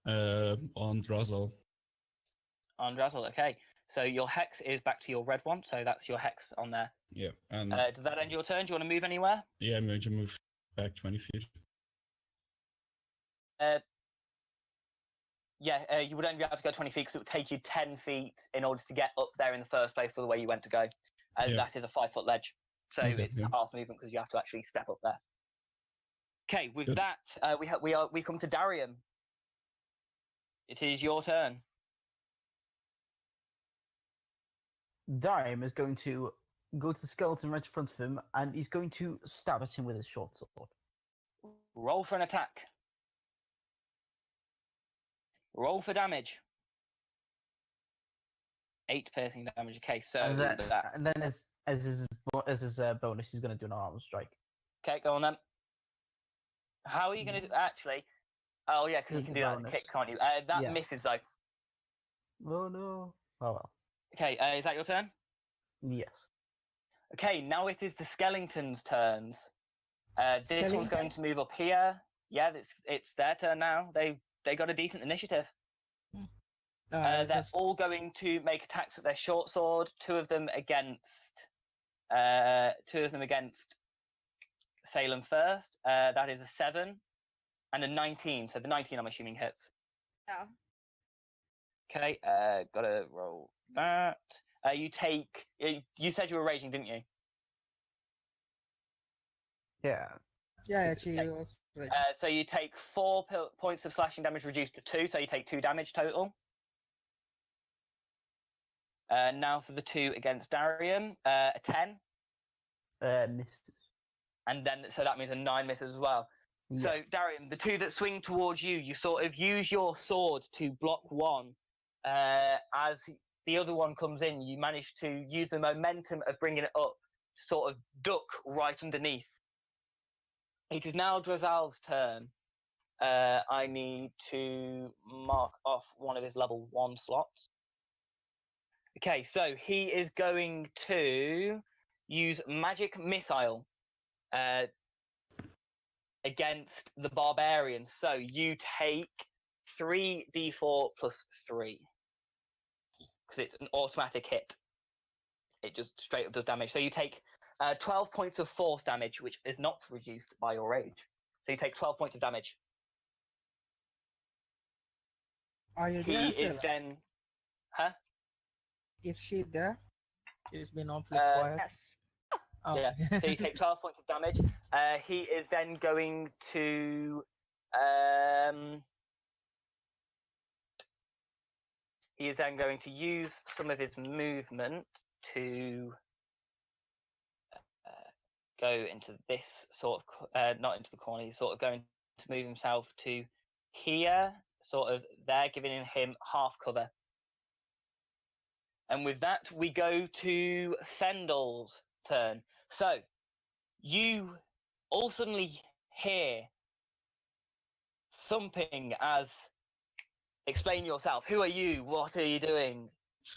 on Drazzle? On Drazzle, okay. So your hex is back to your red one, so that's your hex on there. Yeah, and Does that end your turn? Do you want to move anywhere? yeah, I'm going to move back 20 feet. Yeah, you would only be able to go 20 feet because it would take you 10 feet in order to get up there in the first place for the way you went to go, as Yeah. that is a 5-foot ledge. So Okay, it's yeah. half movement because you have to actually step up there. Okay, with Good. that, we come to Darium. It is your turn. Dime is going to go to the skeleton right in front of him, and he's going to stab at him with his short sword. Roll for an attack. Roll for damage. 8 piercing damage. Okay, so And then, that. and then as his bonus, he's going to do an armor strike. Okay, go on then. How are you going to do? Actually, oh yeah, because you It's can a do that as a bonus. kick, can't you? That Yeah. misses though. Oh no! Oh well. Okay, is that your turn? Yes. Okay, now it is the skeleton's turns. This one's going to move up here. Yeah, it's their turn now. They got a decent initiative. They're Just- all going to make attacks with their short sword. Two of them against Salem first. That is a 7 and a 19. So the 19, I'm assuming, hits. Yeah. Okay, gotta roll that. You take. You said you were raging, didn't you? Yeah. yeah, she Okay. was right. So you take 4 points of slashing damage reduced to 2, so you take 2 damage total. Now for the 2 against Darian, a 10, Misses. and then so that means a 9 misses as well. Yeah. So Darian, the 2 that swing towards you, you sort of use your sword to block one. As the other one comes in, you manage to use the momentum of bringing it up, sort of duck right underneath. It is now Drazal's turn. I need to mark off one of his level 1 slots. Okay, so he is going to use Magic Missile against the Barbarian. So you take 3d4 plus 3. Because it's an automatic hit. It just straight up does damage. So you take 12 points of force damage, which is not reduced by your rage. So you take 12 points of damage. Are you He there, is Sarah? then... Huh? Is she there? She's been awfully Uh, quiet. Yes. Oh. Yeah, so you take 12 points of damage. He is then going to... he is then going to use some of his movement to go into this sort of... not into the corner, he's sort of going to move himself to here, sort of there, giving him half cover. And with that, we go to Fendal's turn. So, you all suddenly hear thumping as... Explain yourself. Who are you? What are you doing?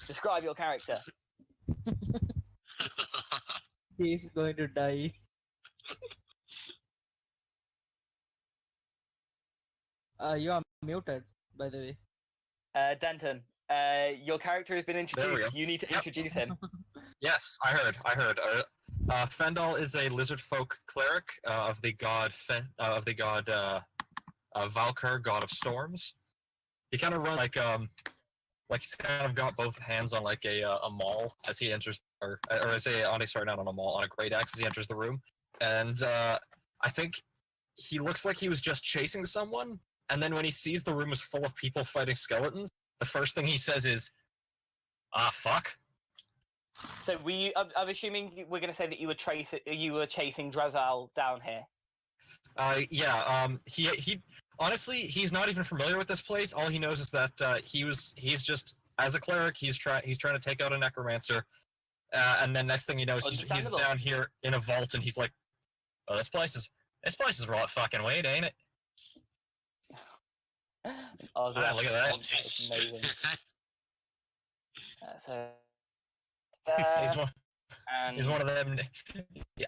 Describe your character. He's going to die. You are muted, by the way. Denton, your character has been we introduced. go. You need to Yep. introduce him. Yes, I heard. Fendal is a lizard folk cleric of the god Valkyr, god of storms. He kind of runs like he's kind of got both hands on like a maul as he enters, or as not on a maul, on a great axe as he enters the room. And I think he looks like he was just chasing someone, and then when he sees the room is full of people fighting skeletons, the first thing he says is, "Ah, fuck." So I'm assuming we're going to say that you were chasing Drazal down here. He honestly, he's not even familiar with this place. All he knows is that he's just, as a cleric, he's trying to take out a necromancer, and then next thing he knows, he's Understandable. down here in a vault, and he's like, "Oh, this place is right fucking weird, ain't it?" Oh, so Ah, look at that. It's amazing. So, He's one of them.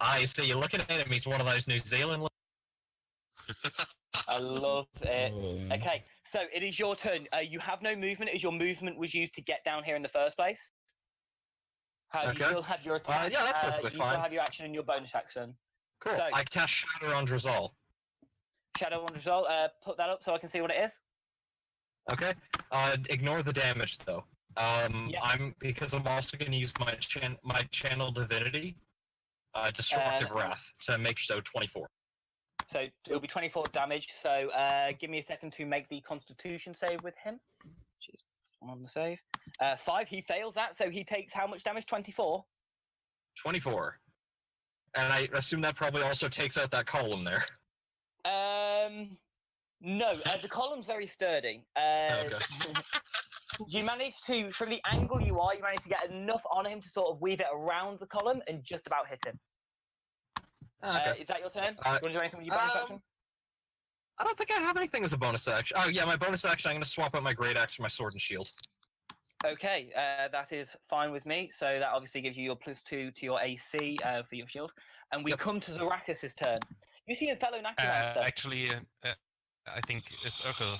I see. You're looking at him. He's one of those New Zealand. I love it. Oh, Okay, so it is your turn. You have no movement as your movement was used to get down here in the first place. Have Okay. you still have your attack? yeah, that's perfectly you still fine. have your action and your bonus action. Cool. So- I cast Shatter on Drizal. Shadow on result. Put that up so I can see what it is. Okay. Ignore the damage though. Yeah. Because I'm also going to use my channel divinity, destructive wrath, to make so 24. So it'll be 24 damage. So give me a second to make the Constitution save with him, which is on the save. 5. He fails that, so he takes how much damage? 24. 24. And I assume that probably also takes out that column there. No, the column's very sturdy. Okay. You manage to, from the angle you are, you manage to get enough on him to sort of weave it around the column and just about hit him. Okay. Is that your turn? Do you want to do anything with your bonus action? I don't think I have anything as a bonus action. Oh yeah, my bonus action, I'm going to swap out my great axe for my sword and shield. Okay, that is fine with me. So that obviously gives you your +2 to your AC for your shield. And we come to Zarakis' turn. You see a fellow Necromancer. Actually, I think it's Urkel.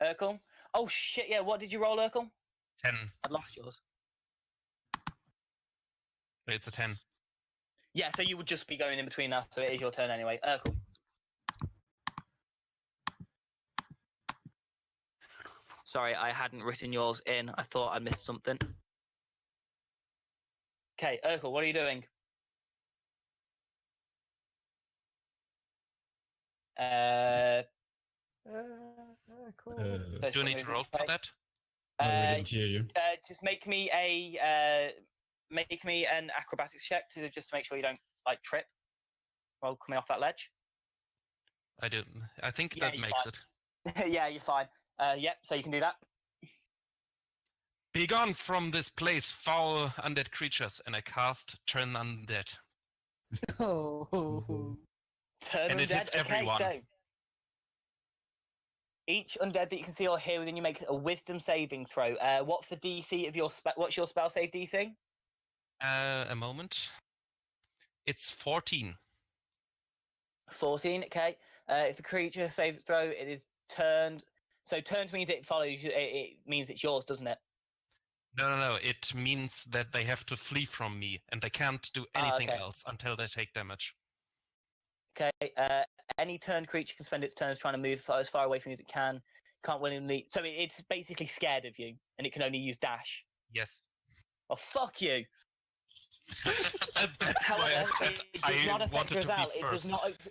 Urkel? Oh shit, yeah, what did you roll, Urkel? 10. I'd lost yours. It's a 10. Yeah, so you would just be going in between now, so it is your turn anyway. Urkel. Sorry, I hadn't written yours in. I thought I missed something. Okay, Urkel, what are you doing? Cool. Do you need to roll for that? I didn't hear you. Just make me an acrobatics check just to make sure you don't like trip while coming off that ledge. I do. I think Yeah, that you're makes fine. it. Yeah, you're fine. Yep, so you can do that. Be gone from this place, foul undead creatures, and I cast Turn Undead. Oh. Turn And it undead. hits everyone. Okay, so each undead that you can see or hear within you make a wisdom saving throw. What's the DC of your what's your spell save DC? A moment. It's 14. 14. Okay. If the creature saves its throw, it is turned. So turned means it follows. It means it's yours, doesn't it? No. It means that they have to flee from me, and they can't do anything okay. else until they take damage. Okay. Any turned creature can spend its turns trying to move as far away from you as it can. Can't willingly. So it's basically scared of you, and it can only use dash. Yes. Oh fuck you! That's why I However, said it does I not affect wanted to Drazal. be It does first. not.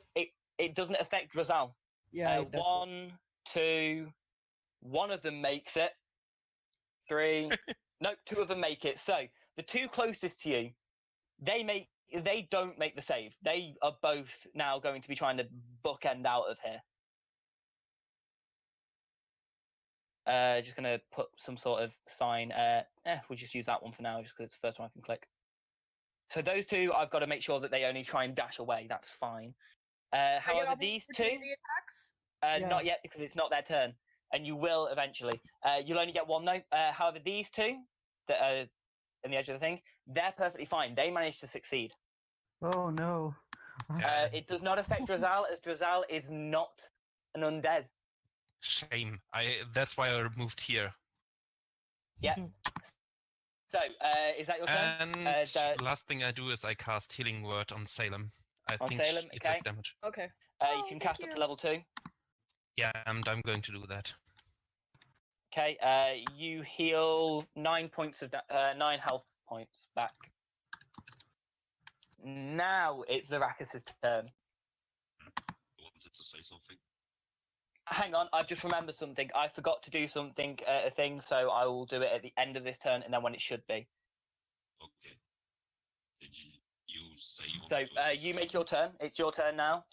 It doesn't affect Drazal. Yeah, that's 1, 2. One of them makes it. 3. No, 2 of them make it. So the 2 closest to you, they don't make the save. They are both now going to be trying to bookend out of here. Just gonna put some sort of sign. We'll just use that one for now, just because it's the first one I can click. So those 2, I've got to make sure that they only try and dash away. That's fine. However, these 2, attacks? not yet because it's not their turn, and you will eventually. You'll only get 1 though. However, these 2 that are in the edge of the thing, they're perfectly fine. They managed to succeed. Oh no. It does not affect Drazal, as Drazal is not an undead. Shame. That's why I moved here. Yeah. So, is that your turn? And last thing I do is I cast Healing Word on Salem. I On think Salem, it okay. took damage. Okay. You Oh, can thank cast up you. to level 2. Yeah, and I'm going to do that. Okay. You heal 9 points of 9 health points back. Now it's Zarakis' turn. You wanted to say something? Hang on, I've just remembered something. I forgot to do something, a thing, so I will do it at the end of this turn, and then when it should be. Okay. Did you say you So, wanted to you make your turn. It's your turn now.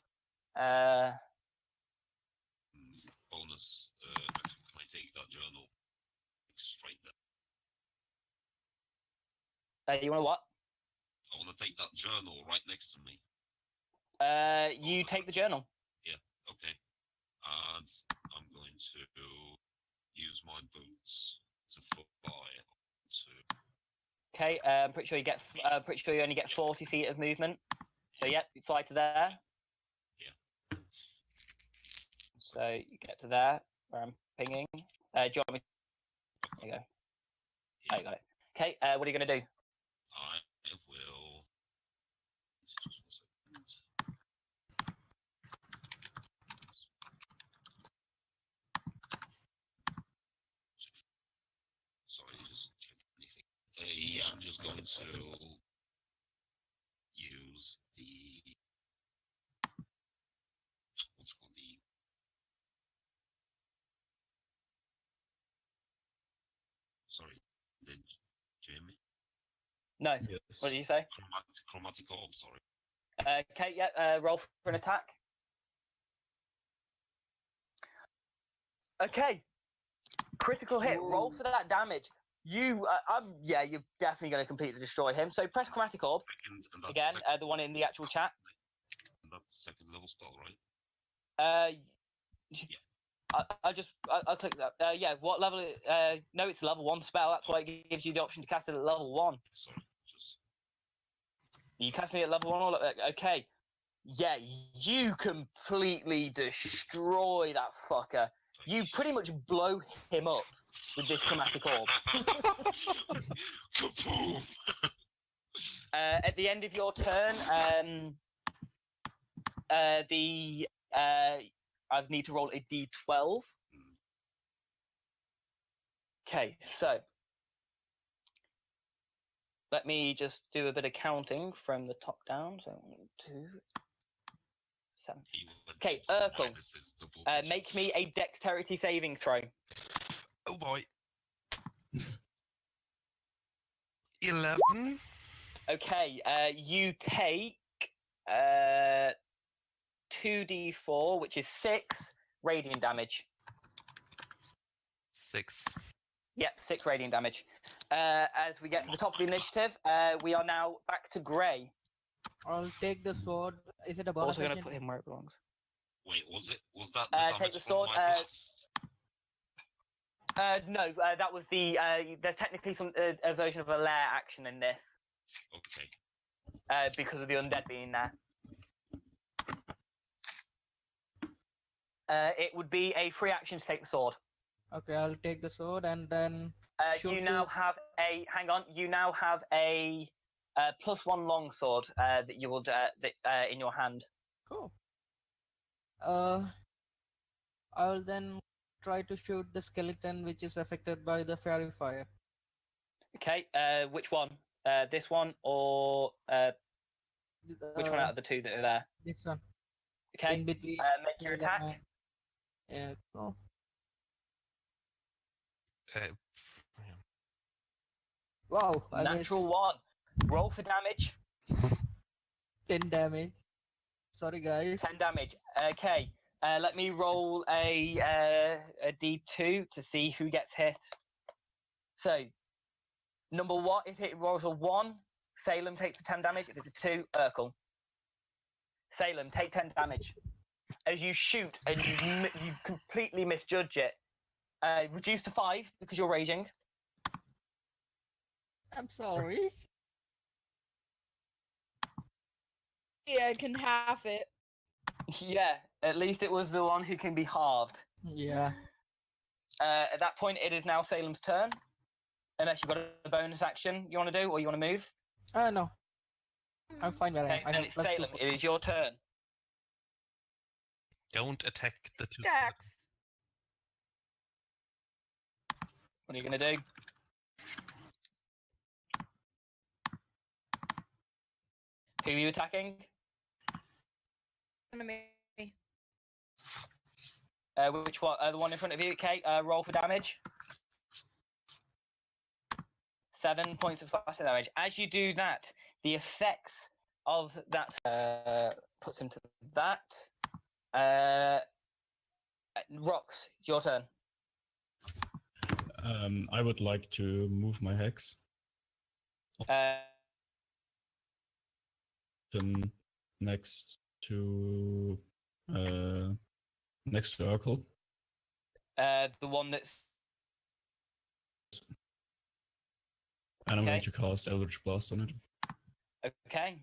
bonus action? Can I take that journal straight there? You want to what? I want to take that journal right next to me. You take the journal. Okay. And I'm going to use my boots to fly to. Okay, I'm pretty sure you get. Pretty sure you only get 40 feet of movement. So yep, you fly to there. Yeah. So you get to there where I'm pinging. Do you want me? There you go. Oh, you got it. Okay. What are you gonna do? to use the what's it called the sorry the Jimmy No. Yes. What did you say? chromatic orb. Sorry. Okay, yeah, roll for an attack. Okay. Critical hit. Roll for that damage. You're definitely going to completely destroy him. So press Chromatic Orb And that's again, second, the one in the actual chat. and that's second level spell, right? I'll click that. Yeah, what level? No, it's level 1 spell. That's why it gives you the option to cast it at level 1. Sorry, just You casting it at level 1 or okay? Yeah, you completely destroy that fucker. You pretty much blow him up with this Chromatic Orb. Kaboom! At the end of your turn, I need to roll a d12. Okay, so let me just do a bit of counting from the top down. So 1, 2, 7. He went Okay, to Urkel, minuses, double make digits. me a dexterity saving throw. Oh boy. 11. Okay, you take 2d4, which is 6 radiant damage. 6. Yep, 6 radiant damage. As we get to the top of the initiative, we are now back to Grey. I'll take the sword. Is it a bonus Also going to action? put him where it belongs. Wait, was that Take the damage from sword, my blast? No, that was the. There's technically a version of a lair action in this Okay. because of the undead being there. It would be a free action to take the sword. Okay, I'll take the sword and then You shoot now the- have a. Hang on. You now have a +1 longsword that you will in your hand. Cool. I'll then try to shoot the skeleton which is affected by the fairy fire. Okay. Which one? This one or which one out of the two that are there? This one. Okay. In between. Make your attack. Yeah. Cool. Wow. I Natural missed 1. Roll for damage. 10 damage. Sorry, guys. 10 damage. Okay. Let me roll a d2 to see who gets hit. So, number 1, if it rolls a 1, Salem takes the 10 damage. If it's a 2, Urkel. Salem, take 10 damage. As you shoot and you completely misjudge it. Reduce to 5 because you're raging. I'm sorry. Yeah, I can half it. Yeah, at least it was the one who can be halved. Yeah. At that point, it is now Salem's turn. Unless you've got a bonus action you want to do or you want to move. No. I'm fine where I Okay, am. I then have it's plus 2 Salem. for- It is your turn. Don't attack the 2. Jax. What are you going to do? Who are you attacking? Enemy. Which one? The one in front of you. Okay, roll for damage. 7 points of slashing damage. As you do that, the effects of that puts him to that. Rox, it's your turn. I would like to move my hex next to Urkel. The one that's And I'm Okay. going to cast Eldritch Blast on it. okay.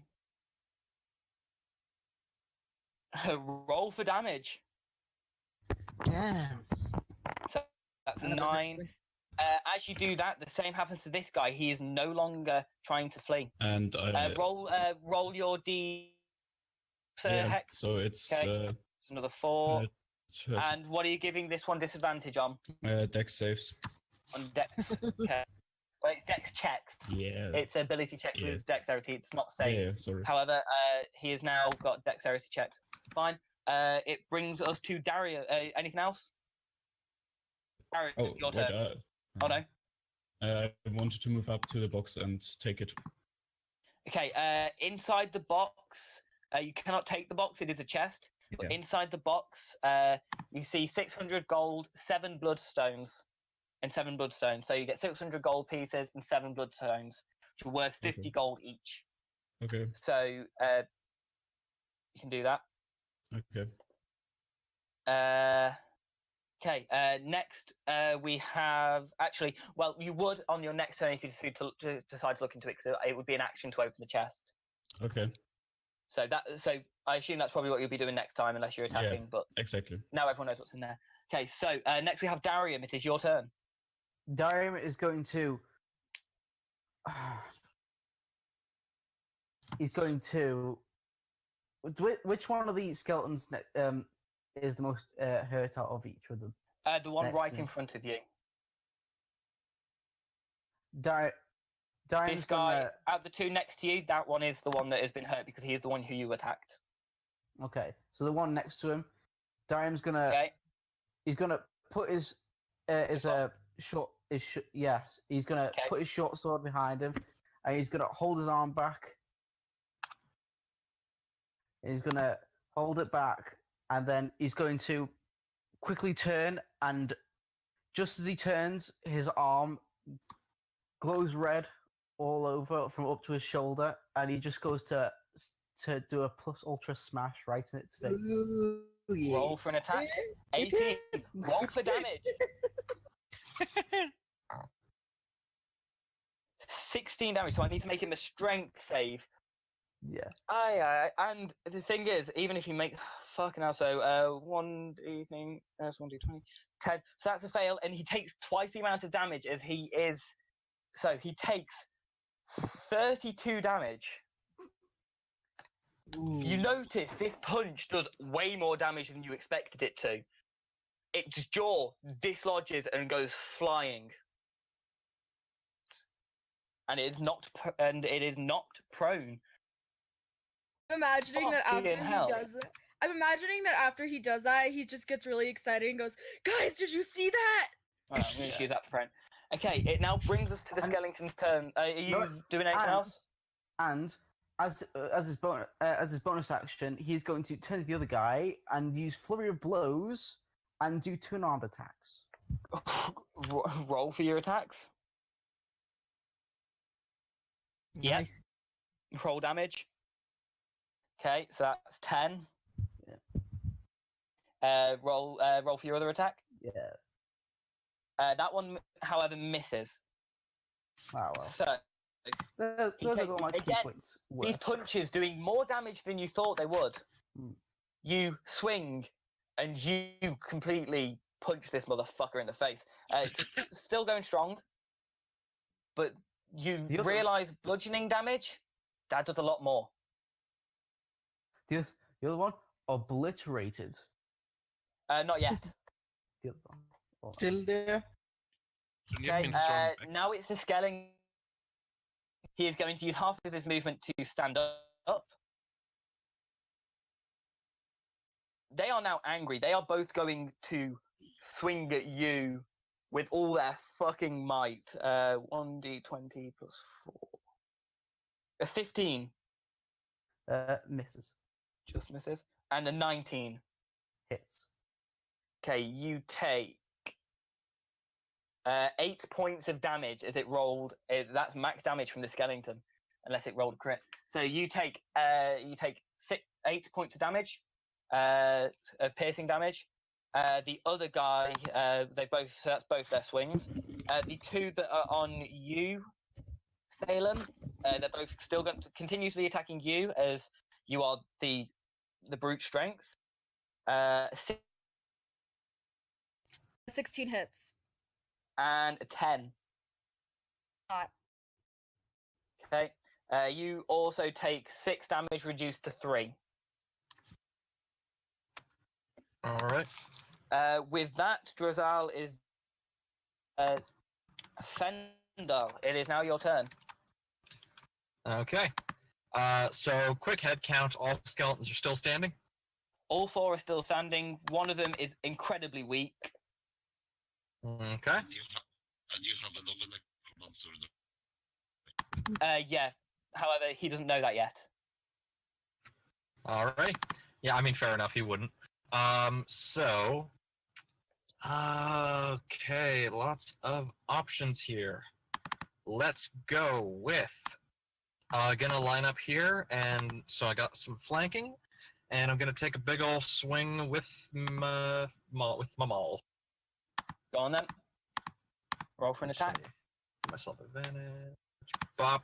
Roll for damage. Damn. So that's a Another 9. As you do that, the same happens to this guy. He is no longer trying to flee. And I Roll your D. yeah, Hex. so it's Okay. It's another 4. it's, And what are you giving this one disadvantage on? Dex saves. On dex. Okay. Well, it's Dex checks. Yeah. It's ability checks Yeah. with dexterity. It's not Yeah, saves. yeah, sorry. However, he has now got dexterity checks. Fine. It brings us to Dario. Anything else? Dario, Oh, your wait, turn. Oh no. I wanted to move up to the box and take it. Okay. Inside the box, you cannot take the box. It is a chest. But Yeah. inside the box, you see 600 gold, 7 bloodstones, and 7 bloodstones. So you get 600 gold pieces and 7 bloodstones, which are worth 50 Okay. gold each. Okay. So you can do that. Okay. Okay. Next, we have actually. Well, you would on your next turn if you to decide to look into it, because it would be an action to open the chest. Okay. So I assume that's probably what you'll be doing next time, unless you're attacking. Yeah. But Exactly. now everyone knows what's in there. Okay. So next we have Darium. It is your turn. Darium is going to. He's going to. Which one of the skeletons is the most hurt out of each of them? The one Next right to- in front of you. Darium's This guy, gonna. out the two next to you, that one is the one that has been hurt because he is the one who you attacked. Okay, so the one next to him, Darium's gonna. Okay. He's gonna put his short. Yes, he's gonna Okay. put his short sword behind him, and he's gonna hold his arm back. He's gonna hold it back, and then he's going to quickly turn, and just as he turns, his arm glows red all over from up to his shoulder, and he just goes to do a plus ultra smash right in its face. Ooh, yeah. Roll for an attack. 18. Roll for damage. 16 damage, so I need to make him a strength save. Yeah. Aye, and the thing is, even if you make fucking hell, so 1d that's 1d20, 10. So that's a fail, and he takes twice the amount of damage as he is. So he takes 32 damage. You Ooh. notice this punch does way more damage than you expected it to. Its jaw dislodges and goes flying, and it is not prone. I'm imagining that after Fucking hell. he does it. I'm imagining that after he does that, he just gets really excited and goes, "Guys, did you see that?" Alright, I'm going to use that for prone. Okay, it now brings us to the And- skeleton's turn. Are you No, doing anything else? And as his bonus action, he's going to turn to the other guy and use flurry of blows and do 2 unarmed attacks. Roll for your attacks. Yep. Nice. Roll damage. Okay, so that's 10. Roll for your other attack. Yeah. That one, however, misses. Oh well. So Those He are take- all my key again, points. these worth. punches doing more damage than you thought they would. Hmm. You swing, and you completely punch this motherfucker in the face. It's still going strong, but you The other- realise bludgeoning damage, that does a lot more. The other one, obliterated. Not yet. The other one. Oh, Still there? Shouldn't you have Okay, been thrown back? now it's the skeleton. He is going to use half of his movement to stand up. They are now angry. They are both going to swing at you with all their fucking might. 1d20 plus 4. A 15 misses. just misses. And a 19. Hits. Okay, you take 8 points of damage as it rolled. That's max damage from the skeleton, unless it rolled a crit. So you take 8 points of damage, of piercing damage. The other guy, so that's both their swings. The two that are on you, Salem, they're both still going to continuously attacking you as you are the brute strength. 16 hits. And a 10. Not. Okay. You also take 6 damage reduced to 3. All right. With that, Drazal is fend Grendel, it is now your turn. Okay. So quick head count. All skeletons are still standing. All 4 are still standing. One of them is incredibly weak. Okay. And you have another necromancer. Yeah. However, he doesn't know that yet. Alrighty. Yeah, I mean, fair enough. He wouldn't. So. Okay, lots of options here. Let's go with. Gonna line up here, and so I got some flanking, and I'm gonna take a big ol' swing with my maul. Go on then. Roll for an attack. Give myself advantage. Bop.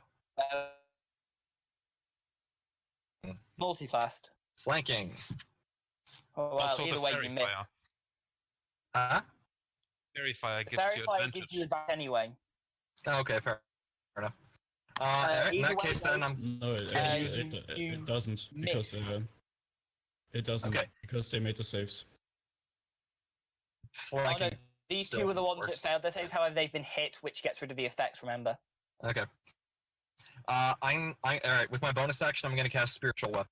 Multiclassed. Flanking. Oh, well, Also, either the way, fairy you miss. fire. Huh? Fairy fire The gives fairy you fire advantage. gives you advantage anyway. Okay, fair enough. Alright, in either that way, case, though- then I'm. No, you it doesn't because miss. it doesn't Okay. because they made the saves. Oh, no, Flanking. these still two are the ones works. that failed their saves. However, they've been hit, which gets rid of the effect. Remember. Okay. Alright, with my bonus action, I'm gonna cast Spiritual Weapon.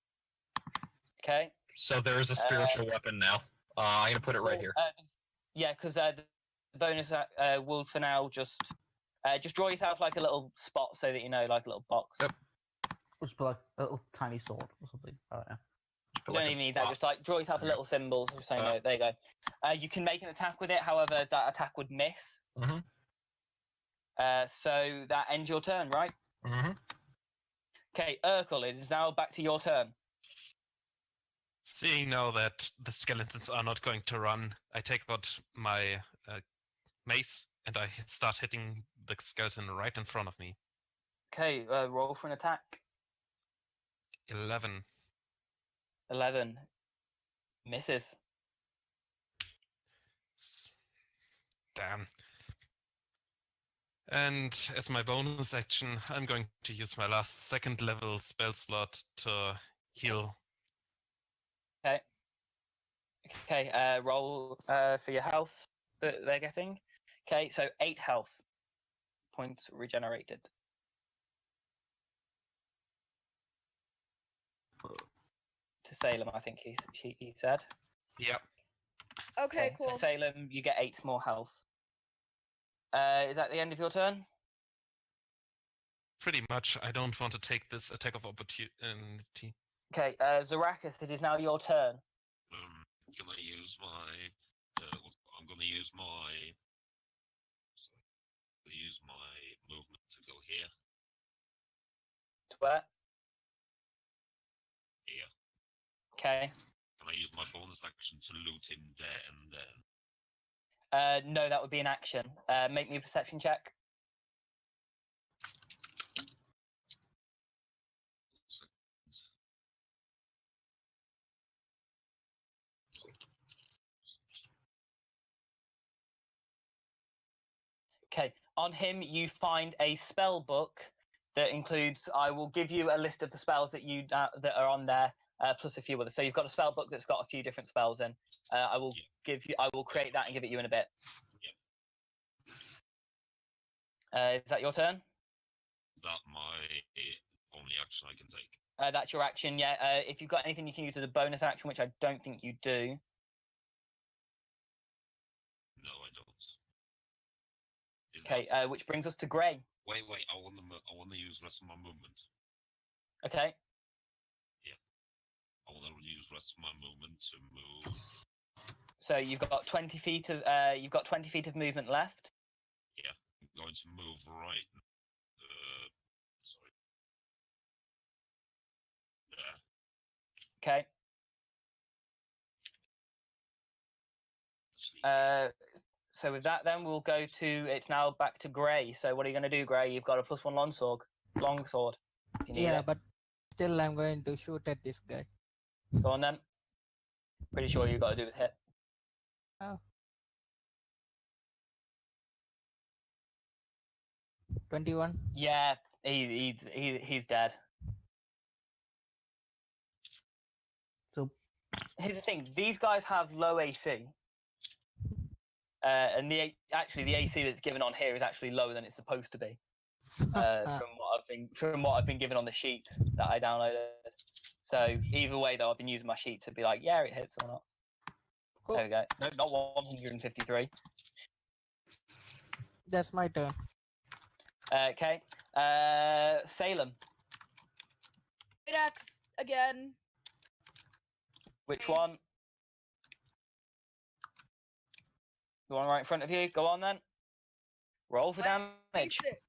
Okay. So there's a spiritual weapon now. I'm gonna put it right Cool. here. Yeah, because the bonus will for now just draw yourself like a little spot so that you know, like a little box. Yep. Just be like a little tiny sword or something. I don't know. You don't even need that. Just like draw yourself a little symbol. Just so you know. There you go. You can make an attack with it. However, that attack would miss. Mhm. So that ends your turn, right? Mm-hmm. Okay, Urkel, it is now back to your turn. Seeing now that the skeletons are not going to run, I take out my mace and I start hitting the skeleton right in front of me. Okay, roll for an attack. 11. 11. Misses. Damn. And as my bonus action, I'm going to use my last second level spell slot to heal. Okay, roll for your health that they're getting. Okay, so 8 health points regenerated. To Salem, I think he said. Yep. Okay, cool. So Salem, you get 8 more health. Is that the end of your turn? Pretty much. I don't want to take this attack of opportunity. Okay, Zarakis, it is now your turn. Can I use my? I'm gonna use my. Use my movement to go here. To where? Here. Okay. Can I use my bonus action to loot him there and then? No, that would be an action. Make me a perception check. Okay, on him you find a spell book that includes. I will give you a list of the spells that you that are on there, plus a few others. So you've got a spell book that's got a few different spells in. I will give you. I will create that and give it you in a bit. Is that your turn? That my only action I can take. That's your action. Yeah. If you've got anything you can use as a bonus action, which I don't think you do. No, I don't. Okay, which brings us to Grey. Wait, I wanna use rest of my movement. Okay. Yeah. I wanna use rest of my movement to move. So you've got 20 feet of movement left. Yeah, I'm going to move right. Sorry. Yeah. Okay. So with that, then we'll go to. It's now back to Grey. So what are you going to do, Grey? You've got a +1 longsword. Longsword. If you need Yeah, it. but still I'm going to shoot at this guy. Go on then. Pretty sure you got to do is hit. Oh. 21. Yeah, he's dead. So here's the thing: these guys have low AC. And actually the AC that's given on here is actually lower than it's supposed to be. From what I've been given on the sheet that I downloaded. So either way, though, I've been using my sheet to be like, yeah, it hits or not. Cool. There we go. No, not 153. That's my turn. Okay. Salem. Great axe again. Which Okay. one? The one right in front of you. Go on then. Roll for damage. Face it.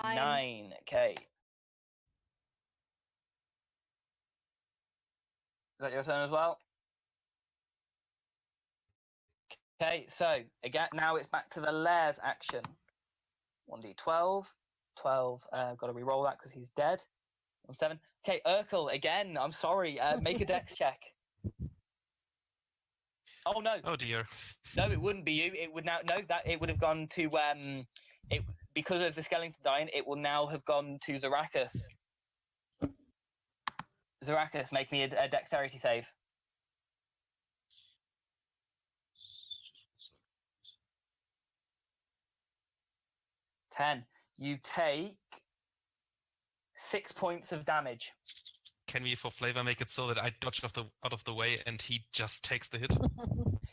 9. Okay. Is that your turn as well? Okay, so again, now it's back to the Lair's action. 1d12. 12. Got to re-roll that because he's dead. 7. Okay, Urkel again. I'm sorry. Make a dex check. Oh no. Oh dear. No, it wouldn't be you. It would now. No, that it would have gone to it because of the skeleton dying. It will now have gone to Zarakis. Zarakis, make me a dexterity save. You take 6 points of damage. Can we, for flavor, make it so that I dodge out of the way and he just takes the hit?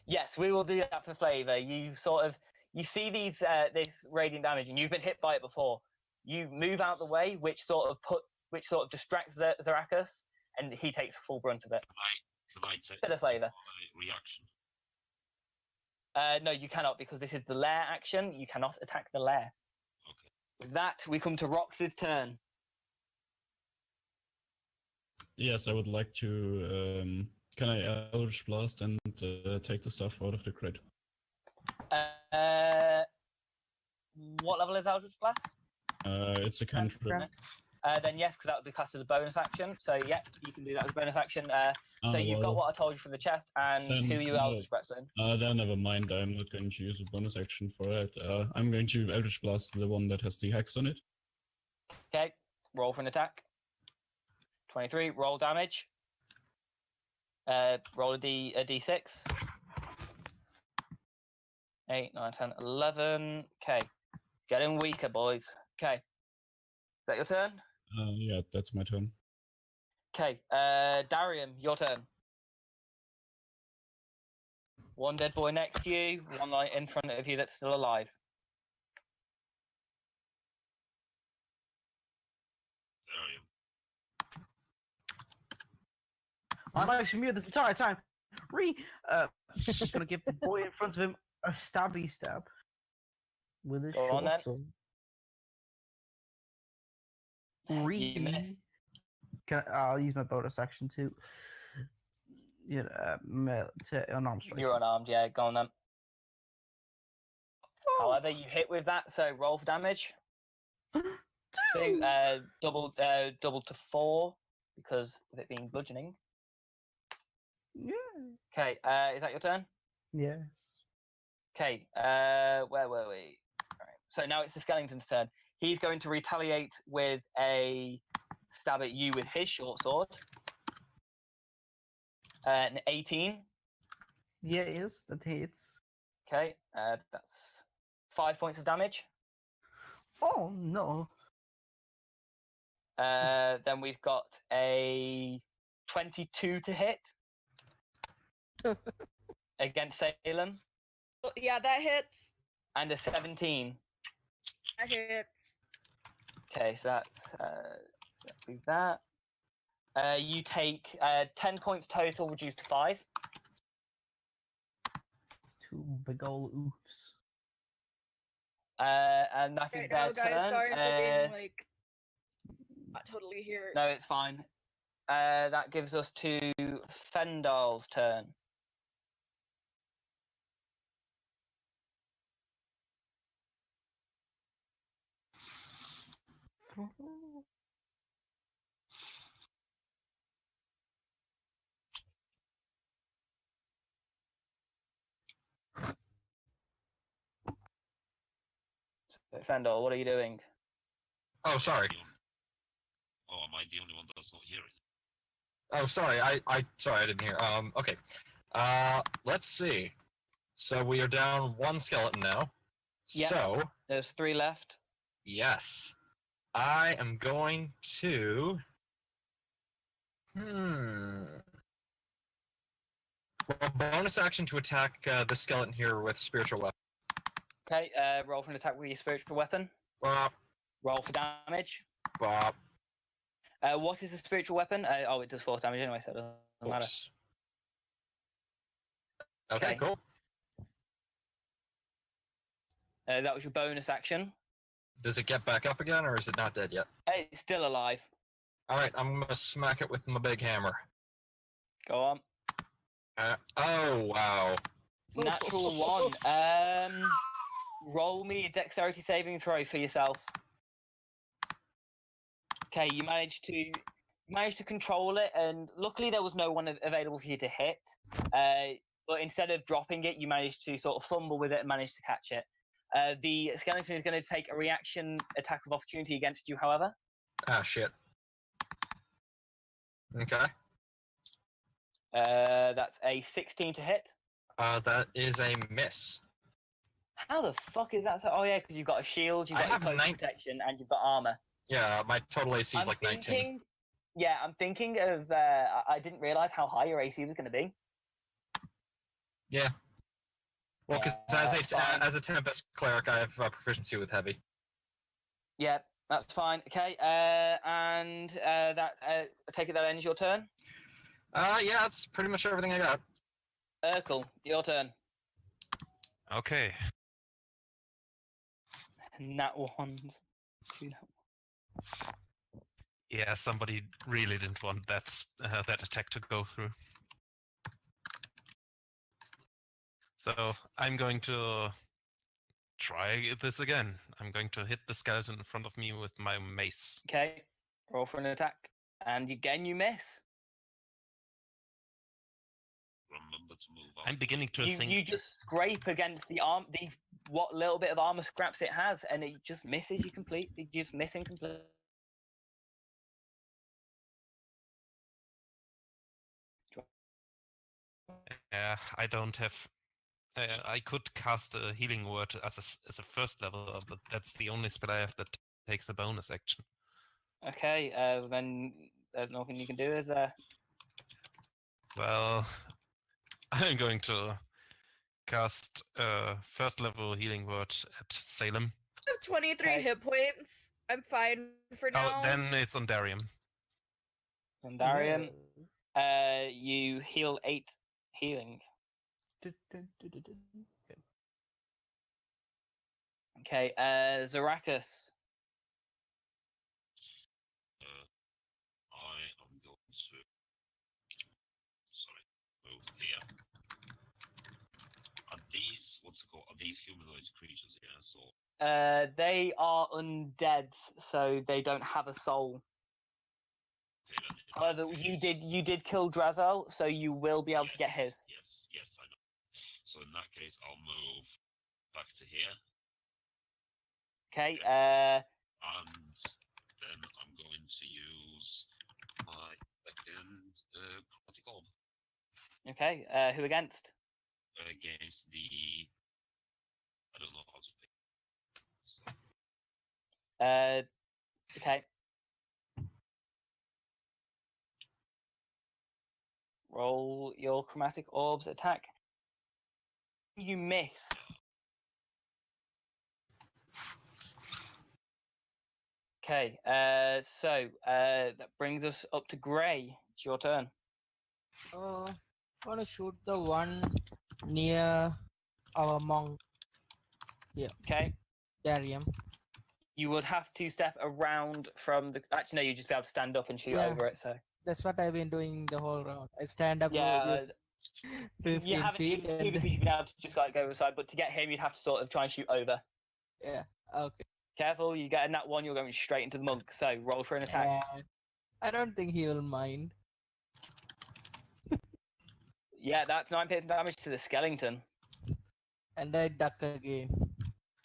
Yes, we will do that for flavor. You see these this radiant damage, and you've been hit by it before. You move out the way, which sort of distracts Zarakis, and he takes full brunt of it. Can I take Bit of flavor. my reaction? No, you cannot, because this is the Lair action. You cannot attack the Lair. Okay. With that, we come to Rox's turn. Yes, I would like to. Can I Eldritch Blast and take the stuff out of the crate? What level is Eldritch Blast? It's a cantrip. Then yes, because that would be classed as a bonus action. So yeah, you can do that as a bonus action. So you've got well, what I told you from the chest, and then who you no. Eldritch Blasting. Then never mind. I'm not going to use a bonus action for it. I'm going to Eldritch Blast the one that has the hex on it. Okay, roll for an attack. 23. Roll damage. Roll a d6. 8, 9, 10, 11. Okay, getting weaker, boys. Okay, is that your turn? Yeah, that's my turn. Okay, Darium, your turn. One dead boy next to you, one light in front of you that's still alive. There I am. I'm actually muted this entire time. He's gonna give the boy in front of him a stabby stab with his Go on, then. short sword. You miss. I'll use my bonus action to, to unarmed strike. You're unarmed, yeah, go on then. However, you hit with that, so roll for damage. Two. Double to 4 because of it being bludgeoning. Yeah. Okay, is that your turn? Yes. Okay, where were we? Right. So now it's the skeleton's turn. He's going to retaliate with a stab at you with his short sword. An 18. Yeah, it is. That hits. Okay, that's 5 points of damage. Oh no. Then we've got a 22 to hit against Salem, Yeah, that hits. and a 17. That hits. Okay, so that's do that. You take 10 points total, reduced to 5. It's two big ol' oofs. And that is Right their now, guys, turn. sorry for being like not totally here. No, it's fine. That gives us to Fendal's turn. So, Fendal, what are you doing? Oh, sorry. Oh, am I the only one that's not hearing? Oh, sorry. I sorry, I didn't hear. Okay. Let's see. So we are down one skeleton now. Yep. So, There's 3 left. yes. I am going to... Well, bonus action to attack the skeleton here with spiritual weapon. Okay, roll for an attack with your spiritual weapon. Bop, Roll for damage. bop. What is a spiritual weapon? Oh, it does force damage anyway, so it doesn't matter. Oops. Okay, Okay. cool. That was your bonus action. Does it get back up again, or is it not dead yet? It's still alive. Alright, I'm gonna smack it with my big hammer. Go on. Oh, wow. Natural 1. Roll me a dexterity saving throw for yourself. Okay, you managed to control it, and luckily there was no one available for you to hit. But instead of dropping it, you managed to sort of fumble with it and managed to catch it. The skeleton is going to take a reaction attack of opportunity against you, however. Ah, shit. Okay. That's a 16 to hit. That is a miss. How the fuck is that? Oh yeah, because you've got a shield, you've I got have close 9 protection, and you've got armor. Yeah, my total AC is like 19. Yeah, I'm thinking of. I didn't realize how high your AC was going to be. Yeah. Well, because that's fine. as a Tempest cleric, I have proficiency with heavy. Yeah, that's fine. Okay, and that I take it that ends your turn. Yeah, that's pretty much everything I got. Urkel, your turn. Okay. Nat ones. 2 nat Yeah, somebody really didn't want that attack to go through. So I'm going to try this again. I'm going to hit the skeleton in front of me with my mace. Okay, roll for an attack, and again you miss. Remember to move on. I'm beginning to think You just scrape against the what little bit of armor scraps it has, and it just misses you completely. Just missing completely. I don't have. I could cast a healing word as a first level, but that's the only spell I have that takes a bonus action. Okay, then there's nothing you can do, is there? Well, I'm going to cast a first level healing word at Salem. I have 23 Okay. hit points. I'm fine for now. Oh, then it's on Darium. And Darian, you heal 8 healing. Okay, Zarakis. I am going to move here. Are these what's it called? Are these humanoid creatures? Yeah, so They are undead, so they don't have a soul. okay, then in that However, case- you did kill Drazel, so you will be able to get his. Yes, I know. So in that case, I'll move back to here, Okay, and then I'm going to use my second chromatic orb okay. Who against? against the. I don't know how to pick. So, Okay. Roll your chromatic orbs attack. You miss. Okay, so that brings us up to Grey. It's your turn. I want to shoot the one near our monk, Okay, Darium. you would have to step around from the. Actually, no, you'd just be able to stand up and shoot Yeah. over it. So That's what I've been doing the whole round. I stand up yeah, with 15 you haven't feet even and because you've been able to just like go over the side. But to get him, you'd have to sort of try and shoot over. yeah, okay. Careful, you get in that one, you're going straight into the monk. So roll for an attack. And I don't think he will mind. Yeah, that's 9 piercing damage to the skeleton. And I duck again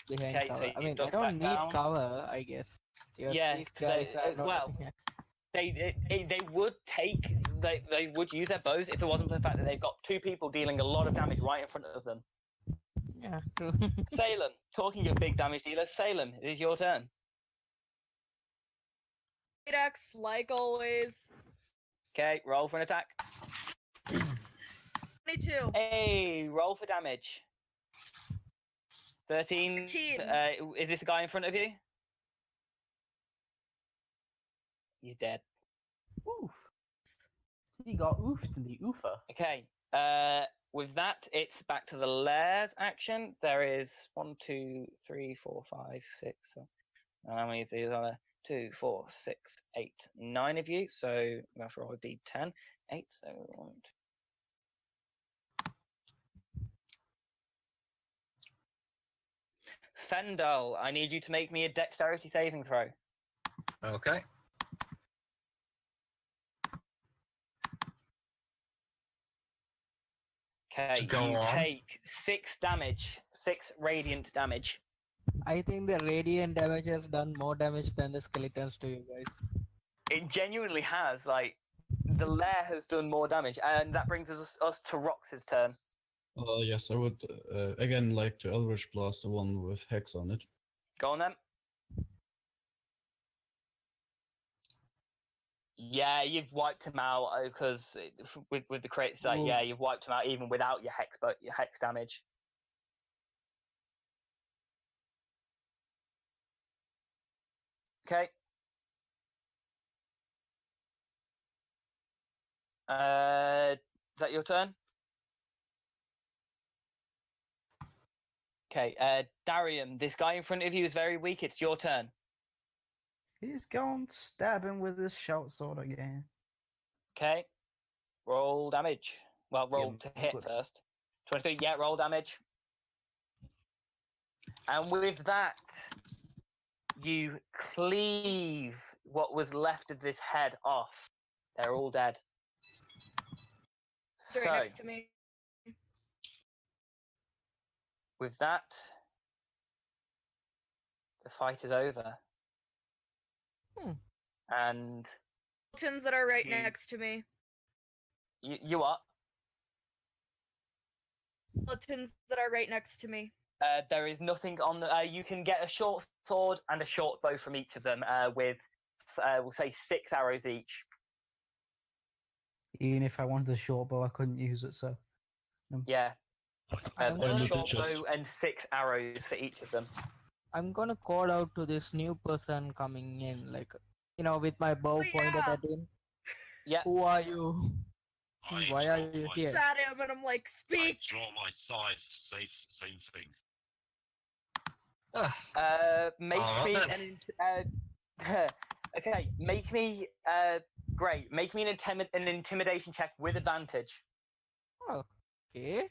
behind Okay, cover. so I you mean, I duck don't back need down. cover, I guess. Because Yeah, these 'cause guys they- are not well, looking at- They would take they would use their bows if it wasn't for the fact that they've got two people dealing a lot of damage right in front of them. Yeah, true. Salem, talking of big damage dealers, Salem, it is your turn. Great axe, like always. Okay, roll for an attack. 22. Hey, roll for damage. 13. 13. Is this the guy in front of you? He's dead. Oof. He got oofed in the oofer. Okay. With that, it's back to the Lairs action. There is 1, 2, 3, 4, 5, 6. And how many of these are there? 2, 4, 6, 8, 9 of you. So I'm going to roll a d10. 8. So 1, 2. Fendal, I need you to make me a dexterity saving throw. Okay. Okay, Go you on. take 6 damage, 6 radiant damage. I think the radiant damage has done more damage than the skeletons to you guys. It genuinely has. Like, the lair has done more damage, and that brings us to Rox's turn. Yes, I would again like to Eldritch Blast the one with Hex on it. Go on then. Yeah, you've wiped him out because with the crits, like, Ooh. yeah, you've wiped him out even without your hex damage. Okay. Is that your turn? Okay, Darium, this guy in front of you is very weak. It's your turn. He's going to stab him with his short sword again. Okay. Roll damage. Well, roll Yeah, to hit good. first. 23, yeah, roll damage. And with that, you cleave what was left of this head off. They're all dead. He's So, right next to me. with that, the fight is over. Hmm. And Skeletons that are right Hmm. next to me. you are. Skeletons that are right next to me. There is nothing on the. You can get a short sword and a short bow from each of them with, we'll say, 6 arrows each. Even if I wanted a short bow, I couldn't use it, so. Yeah. I'm A gonna- short just- bow and 6 arrows for each of them. I'm gonna call out to this new person coming in, like, with my bow Oh, pointed yeah. at him. Yeah. Who are you? I Why are draw you my- here? At him and I'm like, I speak. draw my scythe. Same thing. Make Oh, me then. okay, make me great. Make me an intimidation check with advantage. Okay.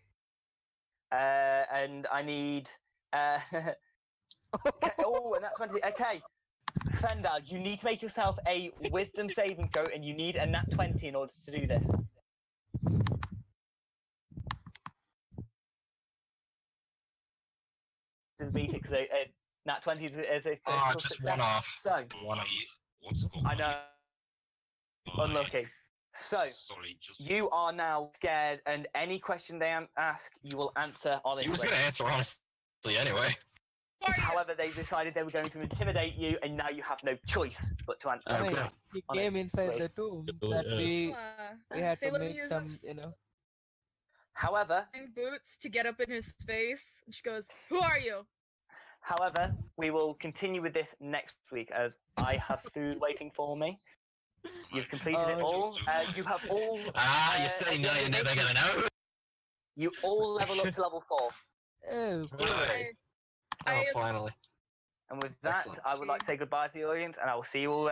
And I need okay, oh, and that's 20. Okay. Fendal, you need to make yourself a wisdom saving throw, and you need a nat 20 in order to do this. V6, nat 20 is a Ah, critical just success. one off. So, One off. What's it called? I know, unlucky. So, Sorry, just you are now scared, and any question they ask, you will answer honestly. He was gonna answer honestly anyway. Who are you? However, they decided they were going to intimidate you, and now you have no choice but to answer. I mean, Okay. he Honest, came inside please. the tomb Oh, that yeah. we had to Salem make uses some, However, boots to get up in his face. And she goes, "Who are you?" we will continue with this next week as I have food waiting for me. You've completed it Oh, all. You have all. Ah, you say at no, the end you're of never this gonna know. You all level up to level 4. Oh, cool. Right. I Oh, finally. And with that, Excellent. I would like to say goodbye to the audience, and I will see you all